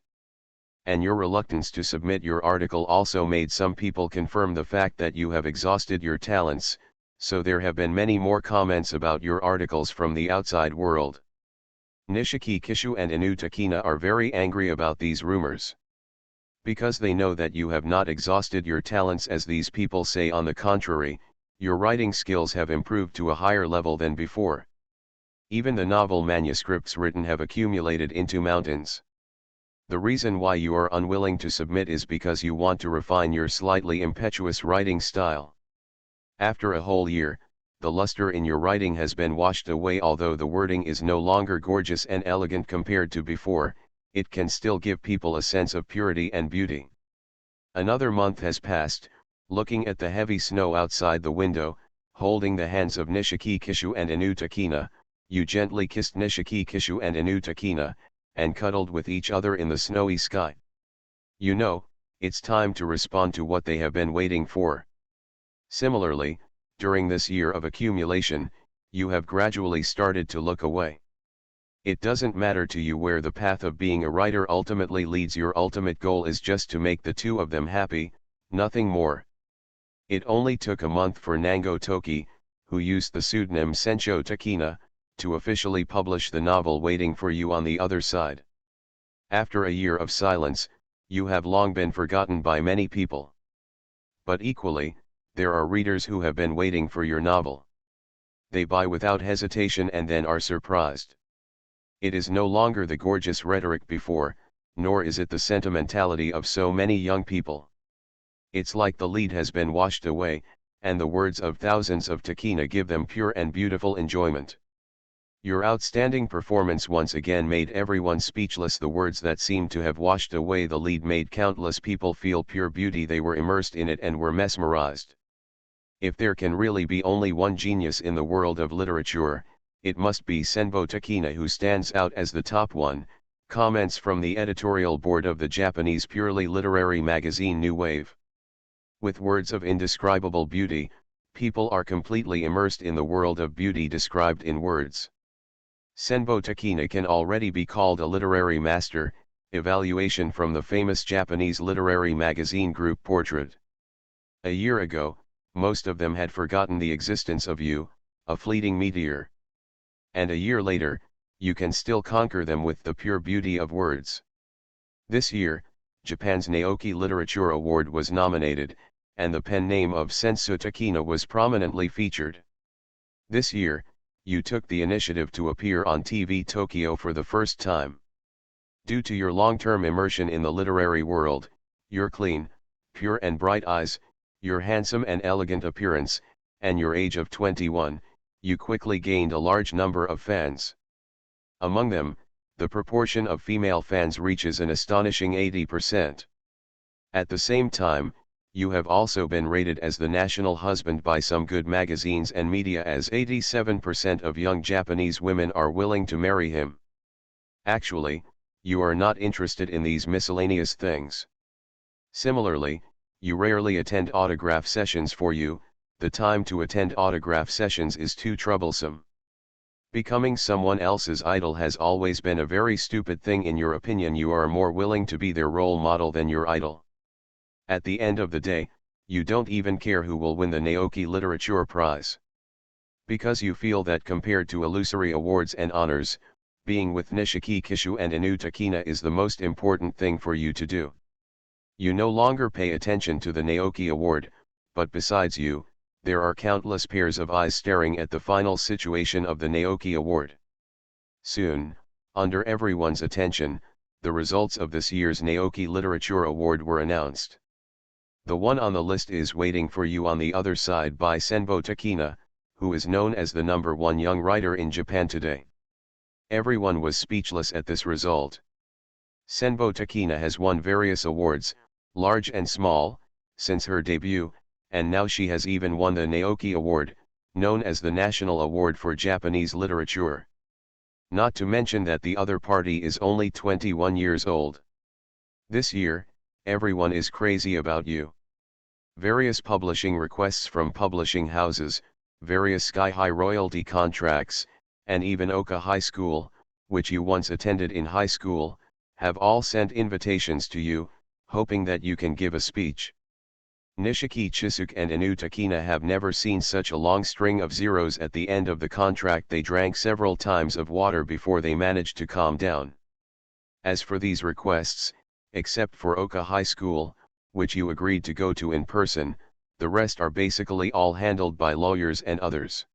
And your reluctance to submit your article also made some people confirm the fact that you have exhausted your talents, so there have been many more comments about your articles from the outside world. Nishiki Kishu and Inu Takina are very angry about these rumors. Because they know that you have not exhausted your talents as these people say. On the contrary, your writing skills have improved to a higher level than before. Even the novel manuscripts written have accumulated into mountains. The reason why you are unwilling to submit is because you want to refine your slightly impetuous writing style. After a whole year, the luster in your writing has been washed away. Although the wording is no longer gorgeous and elegant compared to before, it can still give people a sense of purity and beauty. Another month has passed. Looking at the heavy snow outside the window, holding the hands of Nishiki Kishu and Inu Takina, you gently kissed Nishiki Kishu and Inu Takina, and cuddled with each other in the snowy sky. You know, it's time to respond to what they have been waiting for. Similarly, during this year of accumulation, you have gradually started to look away. It doesn't matter to you where the path of being a writer ultimately leads. Your ultimate goal is just to make the 2 of them happy, nothing more. It only took a month for Nango Toki, who used the pseudonym Sencho Takina, to officially publish the novel Waiting for You on the Other Side. After a year of silence, you have long been forgotten by many people. But equally, there are readers who have been waiting for your novel. They buy without hesitation and then are surprised. It is no longer the gorgeous rhetoric before, nor is it the sentimentality of so many young people. It's like the lead has been washed away, and the words of thousands of Takina give them pure and beautiful enjoyment. Your outstanding performance once again made everyone speechless. The words that seemed to have washed away the lead made countless people feel pure beauty. They were immersed in it and were mesmerized. If there can really be only one genius in the world of literature, it must be Senbo Takina, who stands out as the top one. Comments from the editorial board of the Japanese purely literary magazine New Wave. With words of indescribable beauty, people are completely immersed in the world of beauty described in words. Senbo Takina can already be called a literary master. Evaluation from the famous Japanese literary magazine group Portrait. A year ago, most of them had forgotten the existence of you, a fleeting meteor. And a year later, you can still conquer them with the pure beauty of words. This year, Japan's Naoki Literature Award was nominated, and the pen name of Sensu Takina was prominently featured. This year, you took the initiative to appear on TV Tokyo for the first time. Due to your long-term immersion in the literary world, your clean, pure and bright eyes, your handsome and elegant appearance, and your age of 21, you quickly gained a large number of fans. Among them, the proportion of female fans reaches an astonishing 80%. At the same time, you have also been rated as the national husband by some good magazines and media, as 87% of young Japanese women are willing to marry him. Actually, you are not interested in these miscellaneous things. Similarly, you rarely attend autograph sessions. For you, the time to attend autograph sessions is too troublesome. Becoming someone else's idol has always been a very stupid thing. In your opinion, you are more willing to be their role model than your idol. At the end of the day, you don't even care who will win the Naoki Literature Prize. Because you feel that compared to illusory awards and honors, being with Nishiki Kishu and Inu Takina is the most important thing for you to do. You no longer pay attention to the Naoki Award, but besides you, there are countless pairs of eyes staring at the final situation of the Naoki Award. Soon, under everyone's attention, the results of this year's Naoki Literature Award were announced. The one on the list is Waiting for You on the Other Side by Senbo Takina, who is known as the #1 young writer in Japan today. Everyone was speechless at this result. Senbo Takina has won various awards, large and small, since her debut, and now she has even won the Naoki Award, known as the National Award for Japanese Literature. Not to mention that the other party is only 21 years old. This year, everyone is crazy about you. Various publishing requests from publishing houses, various sky-high royalty contracts, and even Oka High School, which you once attended in high school, have all sent invitations to you, hoping that you can give a speech. Nishiki Chisuke and Inu Takina have never seen such a long string of zeros at the end of the contract. They drank several times of water before they managed to calm down. As for these requests, except for Oka High School, which you agreed to go to in person, the rest are basically all handled by lawyers and others.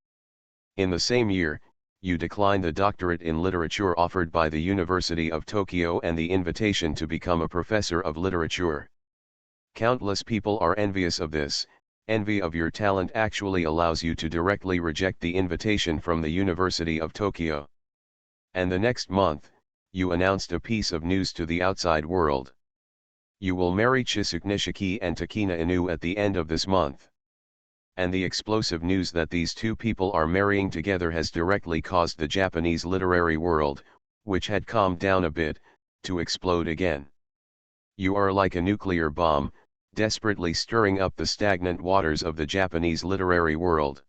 In the same year, you declined the doctorate in literature offered by the University of Tokyo and the invitation to become a professor of literature. Countless people are envious of this. Envy of your talent actually allows you to directly reject the invitation from the University of Tokyo. And the next month, you announced a piece of news to the outside world. You will marry Chisuke Nishiki and Takina Inu at the end of this month. And the explosive news that these two people are marrying together has directly caused the Japanese literary world, which had calmed down a bit, to explode again. You are like a nuclear bomb, desperately stirring up the stagnant waters of the Japanese literary world.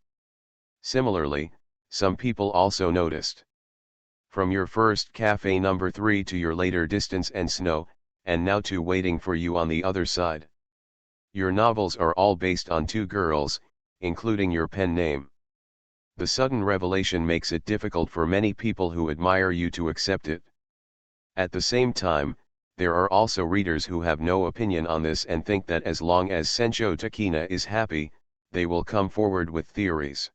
Similarly, some people also noticed. From your first Cafe No. 3 to your later Distance and Snow, and now to Waiting for You on the Other Side. Your novels are all based on two girls, including your pen name. The sudden revelation makes it difficult for many people who admire you to accept it. At the same time, There are also readers who have no opinion on this and think that as long as Sencho Takina is happy, they will come forward with theories.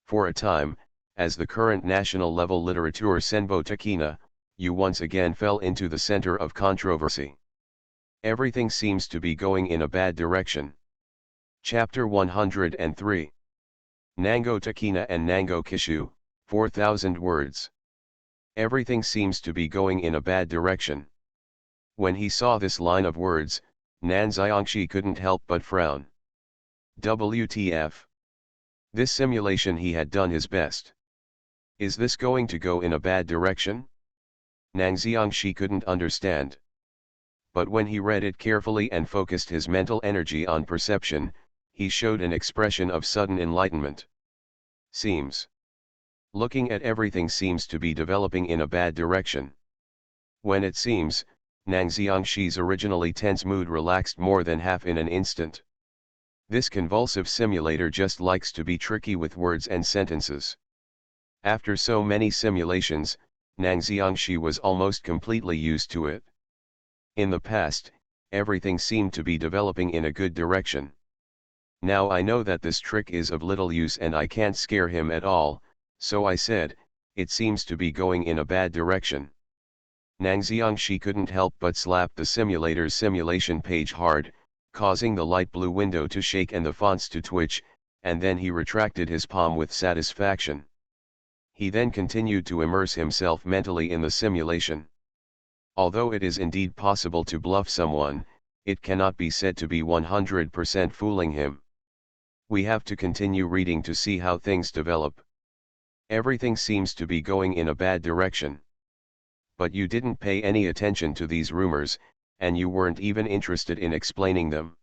For a time, as the current national level literature Senbo Takina, you once again fell into the center of controversy. Everything seems to be going in a bad direction. Chapter 103. Nango Takina and Nango Kishu, 4,000 words. Everything seems to be going in a bad direction. When he saw this line of words, Nan Xiangxi couldn't help but frown. WTF? This simulation he had done his best. Is this going to go in a bad direction? Nan Xiangxi couldn't understand. But when he read it carefully and focused his mental energy on perception, he showed an expression of sudden enlightenment. Seems. Looking at everything seems to be developing in a bad direction. When it seems, Nan Xiangxi's originally tense mood relaxed more than half in an instant. This convulsive simulator just likes to be tricky with words and sentences. After so many simulations, Nan Xiangxi was almost completely used to it. In the past, everything seemed to be developing in a good direction. Now I know that this trick is of little use and I can't scare him at all, so I said, it seems to be going in a bad direction. Nan Xiangxi couldn't help but slap the simulator's simulation page hard, causing the light blue window to shake and the fonts to twitch, and then he retracted his palm with satisfaction. He then continued to immerse himself mentally in the simulation. Although it is indeed possible to bluff someone, it cannot be said to be 100% fooling him. We have to continue reading to see how things develop. Everything seems to be going in a bad direction. But you didn't pay any attention to these rumors, and you weren't even interested in explaining them.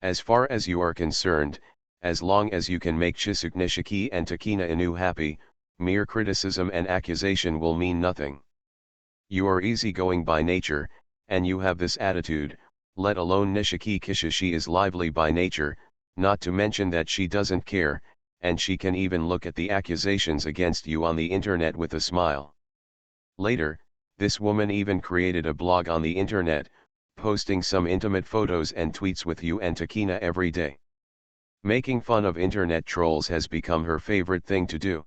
As far as you are concerned, as long as you can make Chisuk Nishiki and Takina Inu happy, mere criticism and accusation will mean nothing. You are easygoing by nature, and you have this attitude, let alone Nishiki Kishishi is lively by nature, not to mention that she doesn't care, and she can even look at the accusations against you on the internet with a smile. Later, this woman even created a blog on the internet, posting some intimate photos and tweets with you and Takina every day. Making fun of internet trolls has become her favorite thing to do.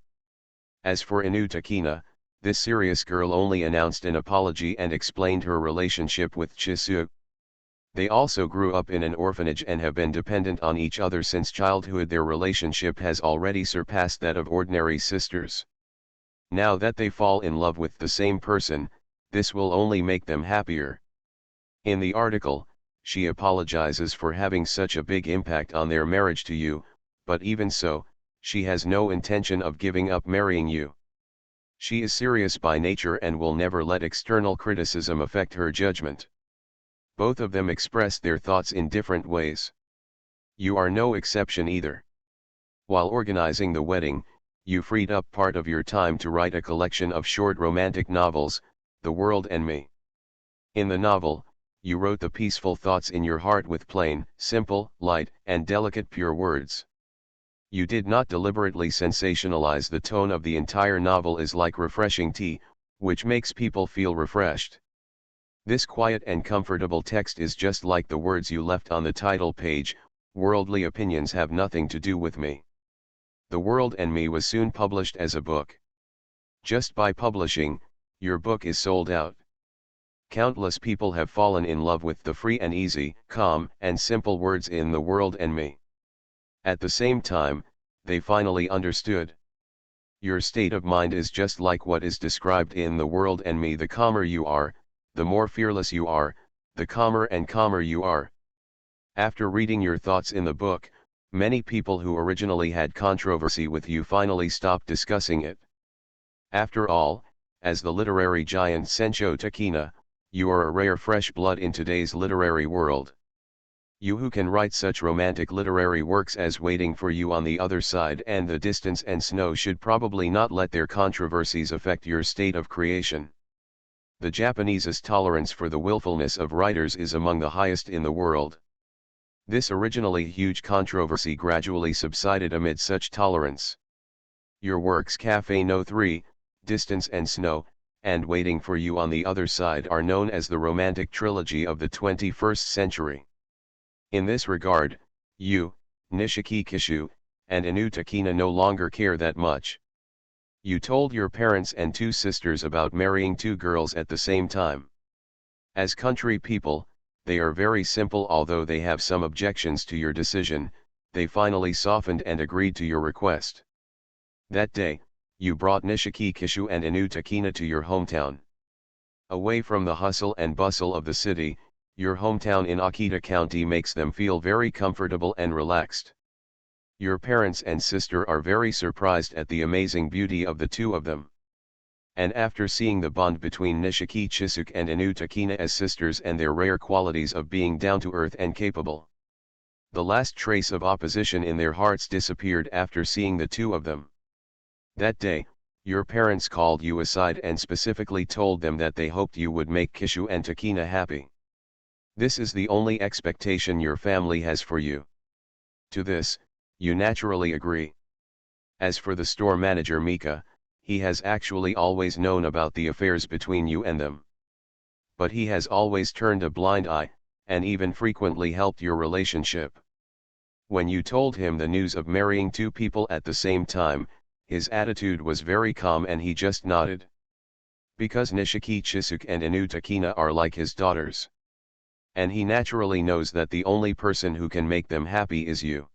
As for Inu Takina, this serious girl only announced an apology and explained her relationship with Chisuk. They also grew up in an orphanage and have been dependent on each other since childhood. Their relationship has already surpassed that of ordinary sisters. Now that they fall in love with the same person, this will only make them happier. In the article, she apologizes for having such a big impact on their marriage to you, but even so, she has no intention of giving up marrying you. She is serious by nature and will never let external criticism affect her judgment. Both of them express their thoughts in different ways. You are no exception either. While organizing the wedding, you freed up part of your time to write a collection of short romantic novels, The World and Me. In the novel, you wrote the peaceful thoughts in your heart with plain, simple, light, and delicate pure words. You did not deliberately sensationalize. The tone of the entire novel is like refreshing tea, which makes people feel refreshed. This quiet and comfortable text is just like the words you left on the title page, worldly opinions have nothing to do with me. The World and Me was soon published as a book. Just by publishing, your book is sold out. Countless people have fallen in love with the free and easy, calm, and simple words in The World and Me. At the same time, they finally understood. Your state of mind is just like what is described in The World and Me. The calmer you are, the more fearless you are, the calmer and calmer you are. After reading your thoughts in the book, many people who originally had controversy with you finally stopped discussing it. After all, as the literary giant Sencho Takina, you are a rare fresh blood in today's literary world. You who can write such romantic literary works as Waiting for You on the Other Side and The Distance and Snow should probably not let their controversies affect your state of creation. The Japanese's tolerance for the willfulness of writers is among the highest in the world. This originally huge controversy gradually subsided amid such tolerance. Your works Café No. 3, Distance and Snow, and waiting for you on the other side are known as the romantic trilogy of the 21st century. In this regard, you, Nishiki Kishu, and Inu Takina no longer care that much. You told your parents and two sisters about marrying two girls at the same time. As country people, they are very simple. Although they have some objections to your decision, they finally softened and agreed to your request. That day, you brought Nishiki Kishu and Inu Takina to your hometown. Away from the hustle and bustle of the city, your hometown in Akita County makes them feel very comfortable and relaxed. Your parents and sister are very surprised at the amazing beauty of the two of them. And after seeing the bond between Nishiki Chisuk and Inu Takina as sisters and their rare qualities of being down-to-earth and capable, the last trace of opposition in their hearts disappeared after seeing the two of them. That day, your parents called you aside and specifically told them that they hoped you would make Kishu and Takina happy. This is the only expectation your family has for you. To this, you naturally agree. As for the store manager Mika, he has actually always known about the affairs between you and them. But he has always turned a blind eye, and even frequently helped your relationship. When you told him the news of marrying two people at the same time, his attitude was very calm and he just nodded. Because Nishiki Chisuk and Inu Takina are like his daughters. And he naturally knows that the only person who can make them happy is you.